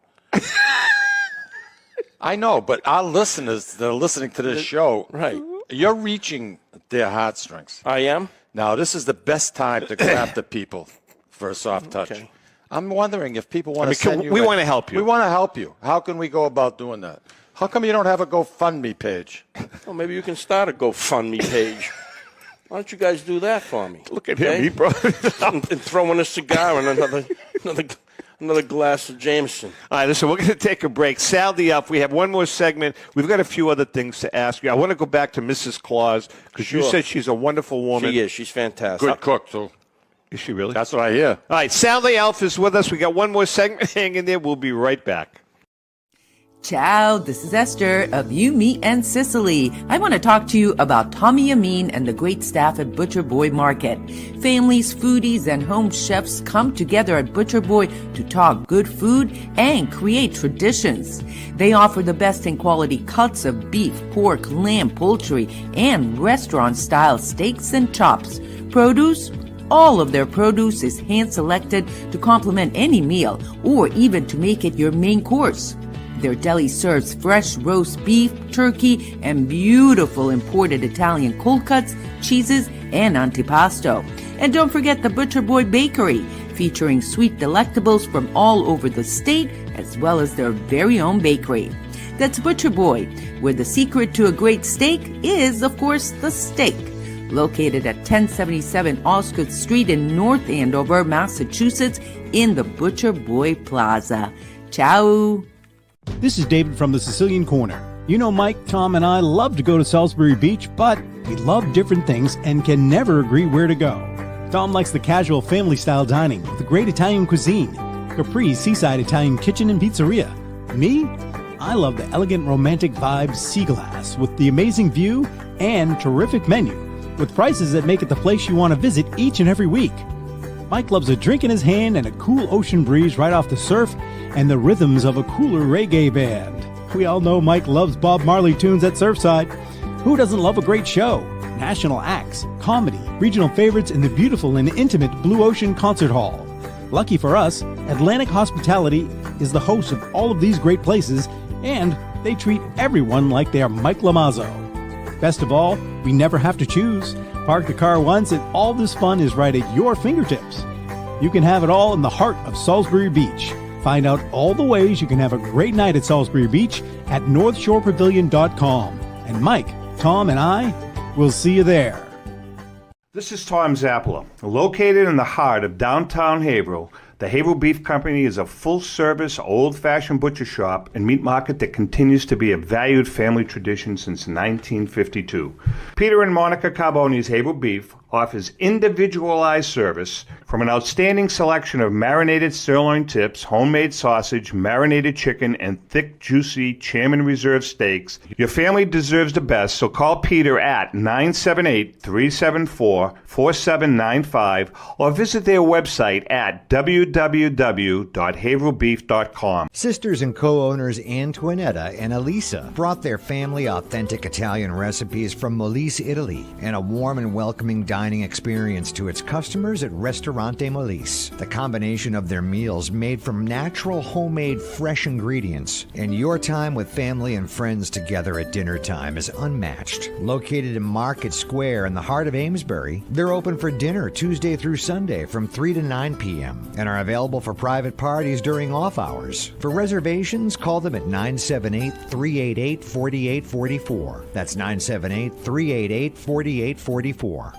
I know, but our listeners that are listening to this show, right? You're reaching their heartstrings. I am. Now, this is the best time to grab the people for a soft touch. Okay. I'm wondering if people want to can- send you. we wanna help you. We want to help you. How can we go about doing that? How come you don't have a GoFundMe page? Well, maybe you can start a GoFundMe page. Why don't you guys do that for me? Look at him. He brought it up. and throw in a cigar and another glass of Jameson. All right, listen, we're going to take a break. Sally up. We have one more segment. We've got a few other things to ask you. I want to go back to Mrs. Claus because you Sure. said she's a wonderful woman. She is. She's fantastic. Good cook, too. Is she really? That's what I hear. All right, Sally Elf is with us. We got one more segment hanging there. We'll be right back. Ciao, this is Esther of You Meat and Sicily. I want to talk to you about Tommy Amin and the great staff at Butcher Boy Market. Families, foodies, and home chefs come together at Butcher Boy to talk good food and create traditions. They offer the best in quality cuts of beef, pork, lamb, poultry, and restaurant-style steaks and chops. Produce? All of their produce is hand-selected to complement any meal or even to make it your main course. Their deli serves fresh roast beef, turkey, and beautiful imported Italian cold cuts, cheeses, and antipasto. And don't forget the Butcher Boy Bakery, featuring sweet delectables from all over the state, as well as their very own bakery. That's Butcher Boy, where the secret to a great steak is, of course, the steak. Located at 1077 Osgood Street in North Andover, Massachusetts, in the Butcher Boy Plaza. Ciao! This is David from the Sicilian Corner. You know, Mike, Tom, and I love to go to Salisbury Beach, but we love different things and can never agree where to go. Tom likes the casual family-style dining with a great Italian cuisine, Capri's Seaside Italian Kitchen and Pizzeria. Me? I love the elegant romantic vibes Sea Glass with the amazing view and terrific menu, with prices that make it the place you want to visit each and every week. Mike loves a drink in his hand and a cool ocean breeze right off the surf and the rhythms of a cooler reggae band. We all know Mike loves Bob Marley tunes at Surfside. Who doesn't love a great show? National acts, comedy, regional favorites in the beautiful and intimate Blue Ocean Concert Hall. Lucky for us, Atlantic Hospitality is the host of all of these great places, and they treat everyone like they are Mike Lamazzo. Best of all, we never have to choose. Park the car once and all this fun is right at your fingertips. You can have it all in the heart of Salisbury Beach. Find out all the ways you can have a great night at Salisbury Beach at NorthshorePavilion.com. And Mike, Tom, and I will see you there. This is Tom Zappala. Located in the heart of downtown Haverhill, the Haverhill Beef Company is a full-service, old-fashioned butcher shop and meat market that continues to be a valued family tradition since 1952. Peter and Monica Carboni's Haverhill Beef offers individualized service from an outstanding selection of marinated sirloin tips, homemade sausage, marinated chicken, and thick, juicy Chairman Reserve steaks. Your family deserves the best, so call Peter at 978-374-4795 or visit their website at www.haverhillbeef.com. Sisters and co-owners Antoinetta and Elisa brought their family authentic Italian recipes from Molise, Italy, and a warm and welcoming dining experience to its customers at Ristorante Molise. The combination of their meals made from natural, homemade, fresh ingredients, and your time with family and friends together at dinner time is unmatched. Located in Market Square in the heart of Amesbury, they're open for dinner Tuesday through Sunday from 3 to 9 p.m. and are available for private parties during off hours. For reservations, call them at 978-388-4844. That's 978-388-4844.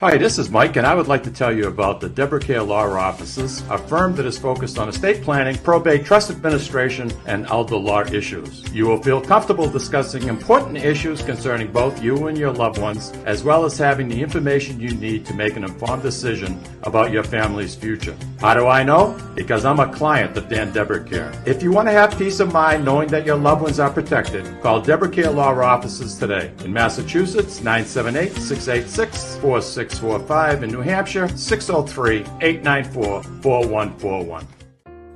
Hi, this is Mike, and I would like to tell you about the Deborah Care Law Offices, a firm that is focused on estate planning, probate, trust administration, and elder law issues. You will feel comfortable discussing important issues concerning both you and your loved ones, as well as having the information you need to make an informed decision about your family's future. How do I know? Because I'm a client of Dan Deborah Care. If you want to have peace of mind knowing that your loved ones are protected, call Deborah Care Law Offices today. In Massachusetts, 978-686-4645. In New Hampshire, 603-894-4141.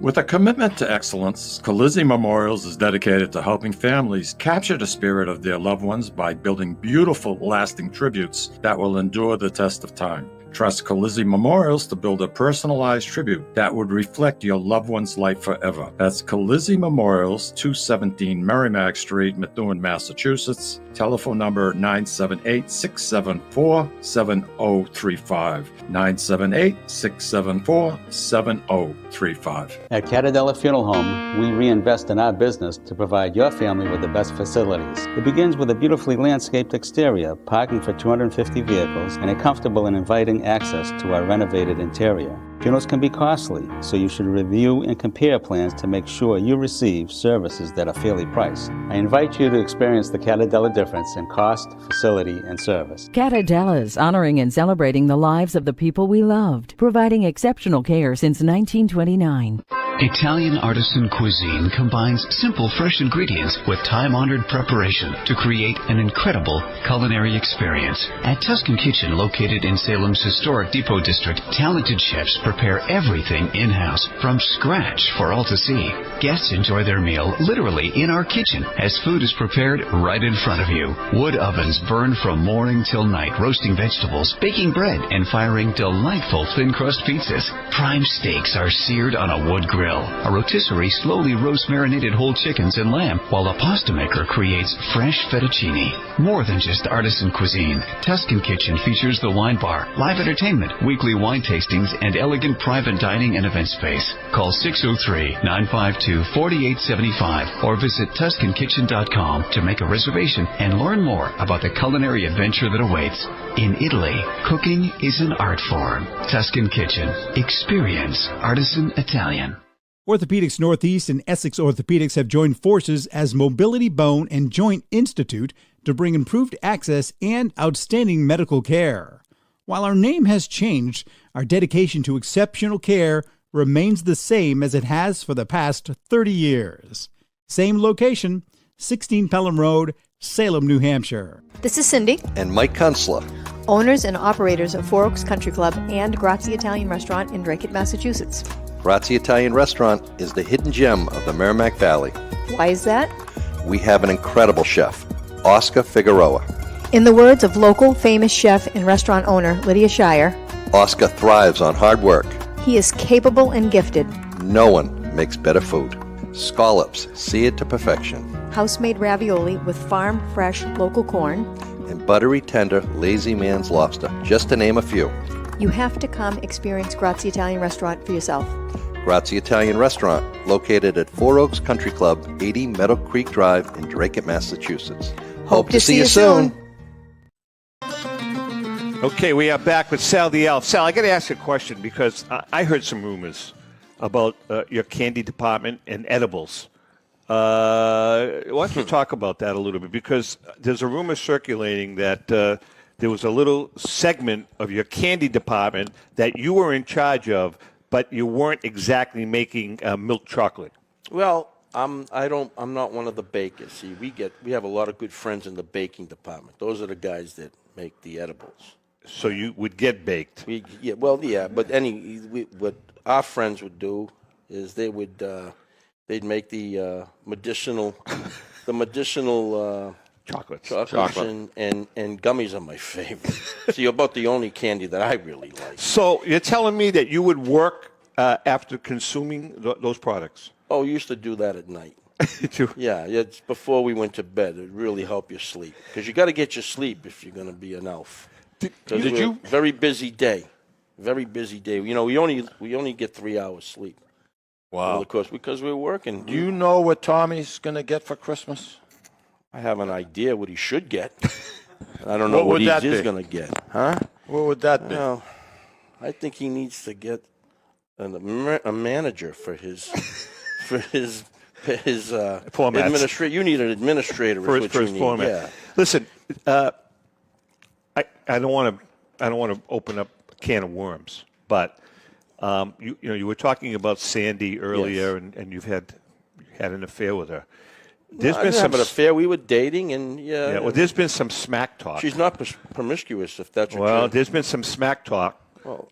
With a commitment to excellence, Colizzi Memorials is dedicated to helping families capture the spirit of their loved ones by building beautiful, lasting tributes that will endure the test of time. Trust Colizzi Memorials to build a personalized tribute that would reflect your loved one's life forever. That's Colizzi Memorials, 217 Merrimack Street, Methuen, Massachusetts. Telephone number 978-674-7035. 978-674-7035. At Catadella Funeral Home, we reinvest in our business to provide your family with the best facilities. It begins with a beautifully landscaped exterior, parking for 250 vehicles, and a comfortable and inviting access to our renovated interior. Funerals can be costly, so you should review and compare plans to make sure you receive services that are fairly priced. I invite you to experience the Catadella difference in cost, facility, and service. Catadella's honoring and celebrating the lives of the people we loved, providing exceptional care since 1929. Italian artisan cuisine combines simple, fresh ingredients with time-honored preparation to create an incredible culinary experience. At Tuscan Kitchen, located in Salem's historic Depot District, talented chefs prepare everything in-house from scratch for all to see. Guests enjoy their meal literally in our kitchen as food is prepared right in front of you. Wood ovens burn from morning till night, roasting vegetables, baking bread, and firing delightful thin-crust pizzas. Prime steaks are seared on a wood grill. A rotisserie slowly roasts marinated whole chickens and lamb, while a pasta maker creates fresh fettuccine. More than just artisan cuisine, Tuscan Kitchen features the wine bar, live entertainment, weekly wine tastings, and elegant private dining and event space. Call 603-952-4875 or visit TuscanKitchen.com to make a reservation and learn more about the culinary adventure that awaits. In Italy, cooking is an art form. Tuscan Kitchen. Experience artisan Italian. Orthopedics Northeast and Essex Orthopedics have joined forces as Mobility Bone and Joint Institute to bring improved access and outstanding medical care. While our name has changed, our dedication to exceptional care remains the same as it has for the past 30 years. Same location, 16 Pelham Road, Salem, New Hampshire. This is Cindy. And Mike Kunstler. Owners and operators of Four Oaks Country Club and Grazie Italian Restaurant in Drake, Massachusetts. Grazie Italian Restaurant is the hidden gem of the Merrimack Valley. Why is that? We have an incredible chef, Oscar Figueroa. In the words of local famous chef and restaurant owner Lydia Shire, Oscar thrives on hard work. he is capable and gifted. No one makes better food. Scallops, seared to perfection. House-made ravioli with farm-fresh local corn. And buttery, tender, lazy man's lobster, just to name a few. You have to come experience Grazie Italian Restaurant for yourself. Grazie Italian Restaurant, located at Four Oaks Country Club, 80 Meadow Creek Drive in Drake, Massachusetts. Hope to see you soon. Okay, we are back with Sal the Elf. Sal, I got to ask you a question because I heard some rumors about your candy department and edibles. Why don't you talk about that a little bit? Because there's a rumor circulating that there was a little segment of your candy department that you were in charge of, but you weren't exactly making milk chocolate. Well, I'm not one of the bakers. See, we have a lot of good friends in the baking department. Those are the guys that make the edibles. So you would get baked. But what our friends would do is they'd make the medicinal chocolates. And gummies are my favorite. See, about the only candy that I really like. So you're telling me that you would work after consuming those products? Oh, we used to do that at night. Yeah, it's before we went to bed. It really helped you sleep because you got to get your sleep if you're going to be an elf. Did you? Very busy day. Very busy day. You know, we only get 3 hours sleep. Wow. Well, of course, because we're working. Do you know what Tommy's going to get for Christmas? I have an idea what he should get. I don't know what he is going to get. Huh? What would that be? Well, I think he needs to get a manager for his administrator. You need an administrator for is what his you need. format. Yeah. Listen, I don't want to open up a can of worms, but you were talking about Sandy earlier, Yes. and you've had an affair with her. I didn't have an affair. We were dating, and yeah. Well, there's been some smack talk. She's not promiscuous, if that's what Well, there's been some smack talk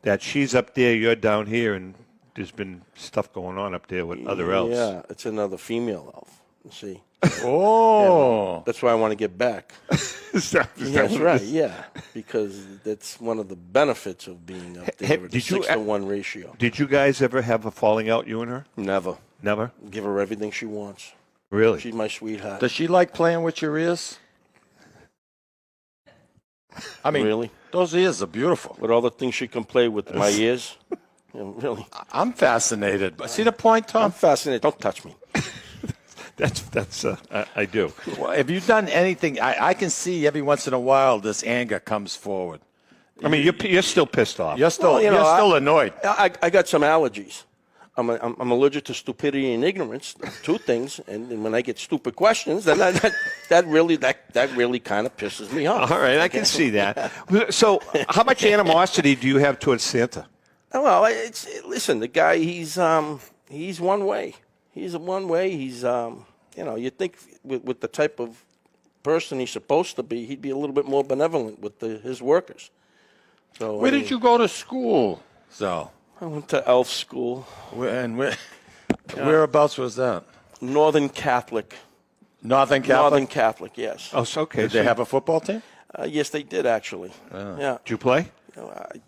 that she's up there, you're down here, and there's been stuff going on up there with other elves. Yeah, it's another female elf. You see. Oh. Yeah, that's why I want to get back. That's right, yeah. Because that's one of the benefits of being up there with a 6-to-1 ratio. Did you guys ever have a falling out, you and her? Never. Never? Give her everything she wants. Really? She's my sweetheart. Does she like playing with your ears? I mean, really? Those ears are beautiful. With all the things she can play with my ears? Yeah, really? I'm fascinated. See the point, Tom? I'm fascinated. Don't touch me. That's I do. Well, have you done anything? I can see every once in a while this anger comes forward. I mean, you're still pissed off. You're still annoyed. I got some allergies. I'm allergic to stupidity and ignorance, two things. And when I get stupid questions, then that really kind of pisses me off. All right, I can see that. So, how much animosity do you have towards Santa? Well, listen. The guy, he's one way. He's one way. He's you think with the type of person he's supposed to be, he'd be a little bit more benevolent with his workers. So where did you go to school, Sal? I went to elf school. Whereabouts was that? Northern Catholic. Northern Catholic? Northern Catholic, yes. Oh, so okay. Did they have a football team? Yes, they did, actually. Yeah. Did you play?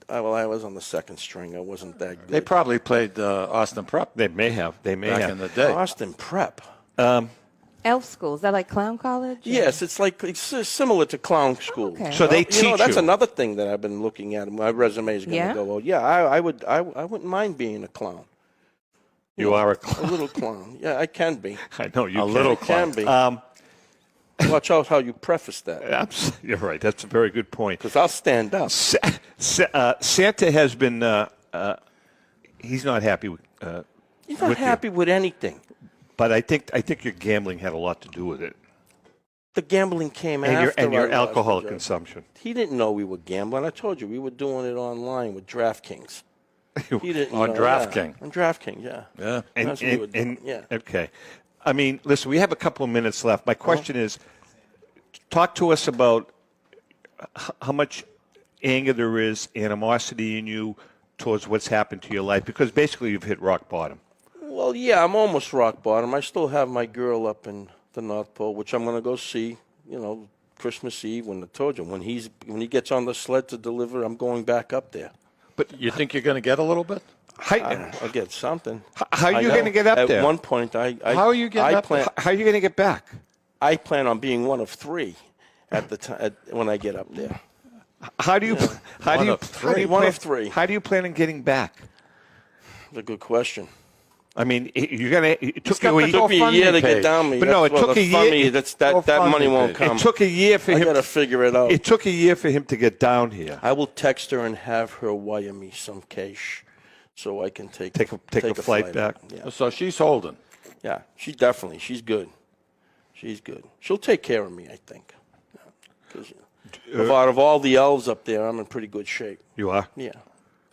I was on the second string. I wasn't that good. They probably played Austin Prep. They may have. Back in the day. Austin Prep. Elf school, is that like clown college? Yes, it's similar to clown school. Okay. So they teach That's you. another thing that I've been looking at. My resume is going to go, well, yeah, I wouldn't mind being a clown. You are a clown. A little clown. Yeah, I can be. I know you a little clown. Can be. Watch out how you preface that. You're right. That's a very good point. Because I'll stand up. Santa has been. He's not happy with. He's not happy with anything. But I think your gambling had a lot to do with it. The gambling came and after. Your alcohol consumption. He didn't know we were gambling. I told you we were doing it online with DraftKings. He didn't on know, DraftKings. On DraftKings, yeah. Yeah. That's what we were doing. Yeah. Okay. I mean, listen, we have a couple of minutes left. My question is, talk to us about how much anger there is, animosity in you towards what's happened to your life? Because basically you've hit rock bottom. Well, yeah, I'm almost rock bottom. I still have my girl up in the North Pole, which I'm going to go see, Christmas Eve when he gets on the sled to deliver, I'm going back up there. But you think you're going to get a little bit? I'll get something. How are you going to get up there? At one point, how are you getting up there? How are you going to get back? I plan on being one of three at the time when I get up there. How do you One of three. How do you plan on getting back? That's a good question. I mean, it took me a year to get down me. But no, it took a year. That money won't come. It took a year for him. I got to figure it out. It took a year for him to get down here. I will text her and have her wire me some cash, so I can take a flight back. Yeah. So she's holding. Yeah, she's good. She's good. She'll take care of me, I think. Because out of all the elves up there, I'm in pretty good shape. You are? Yeah.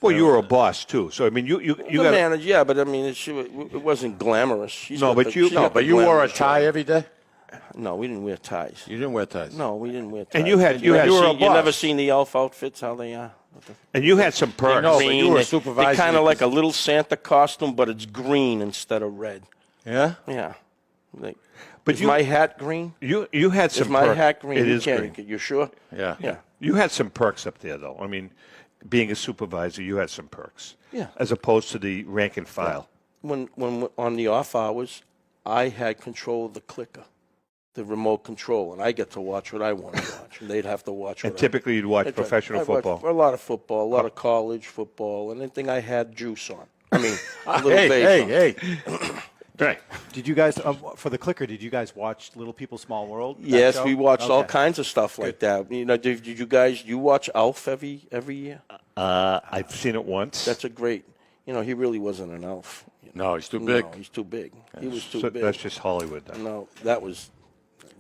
Well, you were a boss too, so I mean, you got manage. Yeah, but I mean, it wasn't glamorous. You wore a tie every day. No, we didn't wear ties. You didn't wear ties. No, we didn't wear ties. And you were a boss. You never seen the elf outfits, how they are. And you had some perks. No, but you were a supervisor. They're kind of like a little Santa costume, but it's green instead of red. Yeah. Yeah. But my hat green? You had some. Is my hat green? It is green. You sure? Yeah. Yeah. You had some perks up there, though. I mean, being a supervisor, you had some perks. Yeah. As opposed to the rank and file. When on the off hours, I had control of the clicker, the remote control, and I get to watch what I want to watch, and they'd have to watch. And typically, you'd watch professional football. A lot of football, a lot of college football, and anything I had juice on. I mean, a little hey. Right. Did you guys, for the clicker, did you guys watch Little People, Small World? Yes, we watched all kinds of stuff like that. Did you guys, watch Elf every year? I've seen it once. That's a great, he really wasn't an elf. No, he's too big. No, he's too big. He was too big. That's just Hollywood, then. No, that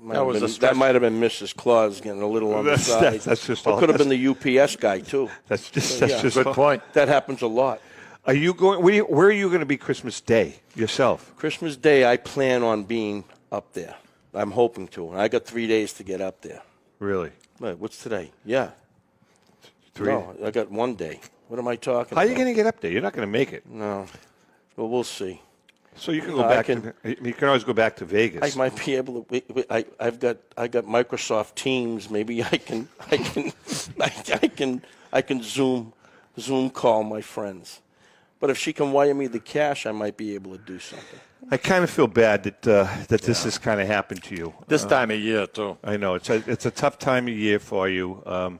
might have been Mrs. Claus getting a little on the side. That's just It could have been the UPS guy, too. That's just a good point. That happens a lot. Are you going? Where are you going to be Christmas Day yourself? Christmas Day, I plan on being up there. I'm hoping to. And I got 3 days to get up there. Really? Wait, what's today? Yeah. 3? No, I got 1 day. What am I talking How about? are you going to get up there? You're not going to make it. No. Well, we'll see. So you can go back. You can always go back to Vegas. I might be able to. I got Microsoft Teams. Maybe I can Zoom call my friends. But if she can wire me the cash, I might be able to do something. I kind of feel bad that this has kind of happened to you. This time of year, too. I know. It's a tough time of year for you. Well,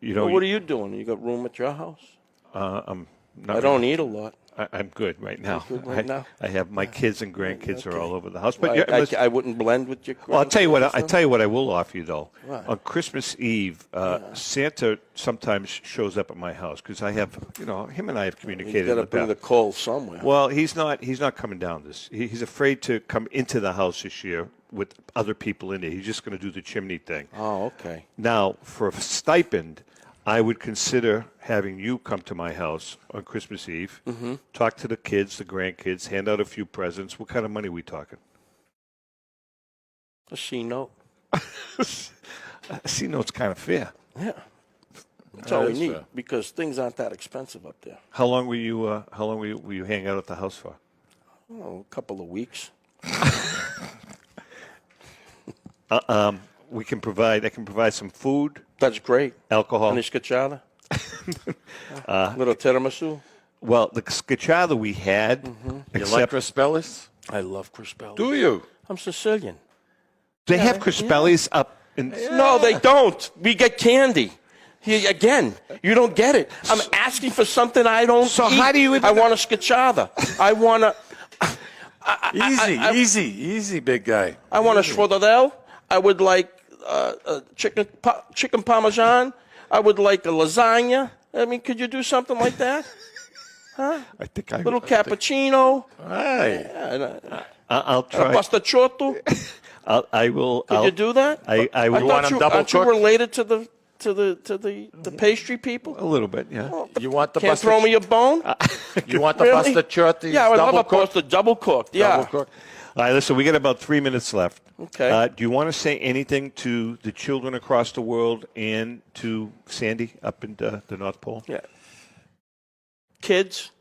what are you doing? You got room at your house? I'm not. I don't eat a lot. I'm good right now. You're good right now? I have my kids and grandkids are all over the house. But But I wouldn't blend with your. Well, I'll tell you what. I tell you what I will offer you though. What? On Christmas Eve, Santa sometimes shows up at my house because I have, him and I have communicated. You got to bring the coal somewhere. Well, he's not coming down this. He's afraid to come into the house this year with other people in it. He's just going to do the chimney thing. Oh, okay. Now, for a stipend, I would consider having you come to my house on Christmas Eve, talk to the kids, the grandkids, hand out a few presents. What kind of money are we talking? A C-note. A C-note's kind of fair. Yeah. That's all we need because things aren't that expensive up there. How long were you hang out at the house for? Oh, a couple of weeks. I can provide some food. That's great. Alcohol. Any scacciata? Little tiramisu? Well, the scacciata we had. You like Crispellis? I love Crispellis. Do you? I'm Sicilian. They have Crispellis up in. No, they don't. We get candy. Again, you don't get it. I'm asking for something I don't eat. How do you? I want a scacciata. I want a. Easy, big guy. I want a schwodadel. I would like chicken parmesan. I would like a lasagna. I mean, could you do something like that? Huh? I think little cappuccino. Hey. I'll try. Pasta chotto. I will. Could you do that? I will. Aren't you related to the pastry people? A little bit, yeah. Well, you want the can't throw me a bone? You want the Really? pasta chotto? Yeah, I would love a pasta double cooked. Yeah. Double cooked. All right, listen. We got about 3 minutes left. Okay. Do you want to say anything to the children across the world and to Sandy up in the North Pole? Yeah. Kids,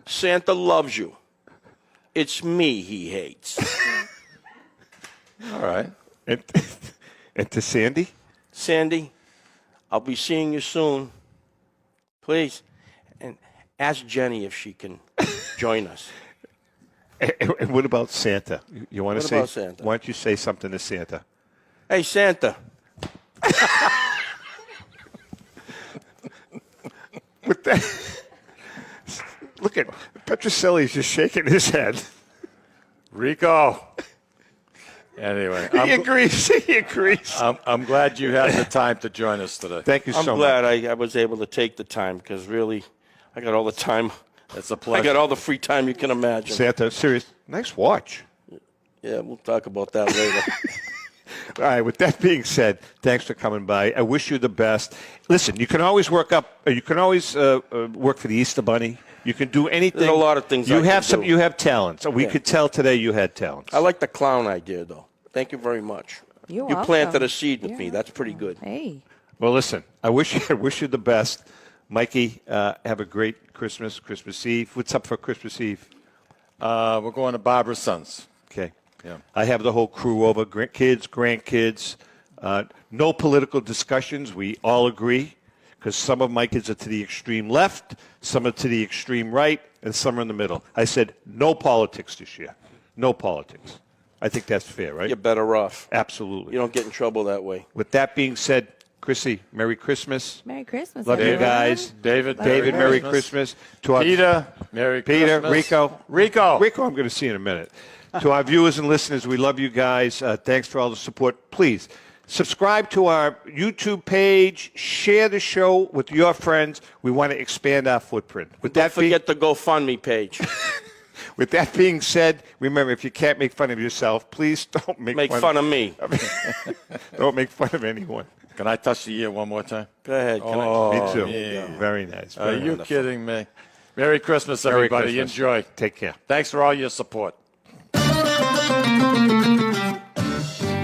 Santa loves you. It's me he hates. All right. And to Sandy? Sandy, I'll be seeing you soon. Please. And ask Jenny if she can join us. And what about Santa? You want to What say? about Santa? Why don't you say something to Santa? Hey, Santa. With that, look at Petrocelli's just shaking his head. Rico. Anyway, He agrees. He agrees. I'm glad you had the time to join us today. Thank you so much. I'm glad I was able to take the time because really, I got all the time. It's a pleasure. I got all the free time you can imagine. Santa, serious. Nice watch. Yeah, we'll talk about that later. All right, with that being said, thanks for coming by. I wish you the best. Listen, you can always work for the Easter Bunny. You can do anything. There's a lot of things you I can have some. do. You have talents. We Yeah. could tell today you had talents. I like the clown idea, though. Thank you very much. You're You welcome. planted a seed with me. That's pretty good. Hey. Well, listen, I wish you the best. Mikey, have a great Christmas Eve. What's up for Christmas Eve? We're going to Barbara's sons. Okay. Yeah. I have the whole crew over, kids, grandkids. No political discussions. We all agree because some of my kids are to the extreme left, some are to the extreme right, and some are in the middle. I said no politics this year. No politics. I think that's fair, right? You're better off. Absolutely. You don't get in trouble that way. With that being said, Chrissy, Merry Christmas. Merry Christmas. Love you everyone. guys. David, Merry Christmas. To our Peter, Merry Christmas. Rico, I'm going to see you in a minute. To our viewers and listeners, we love you guys. Thanks for all the support. Please subscribe to our YouTube page. Share the show with your friends. We want to expand our footprint. Don't forget the GoFundMe page. With that being said, remember, if you can't make fun of yourself, please don't make fun of me. Don't make fun of anyone. Can I touch the ear one more time? Go ahead. Me too. Yeah. Very nice. Are Very you nice. kidding me? Merry Christmas, Merry everybody. Christmas. Enjoy. Take care. Thanks for all your support.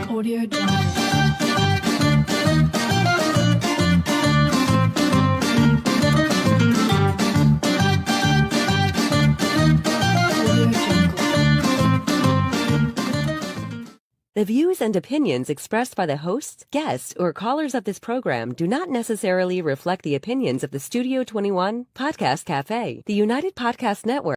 Audio Jungle. The views and opinions expressed by the hosts, guests, or callers of this program do not necessarily reflect the opinions of the Studio 21 Podcast Cafe, the United Podcast Network,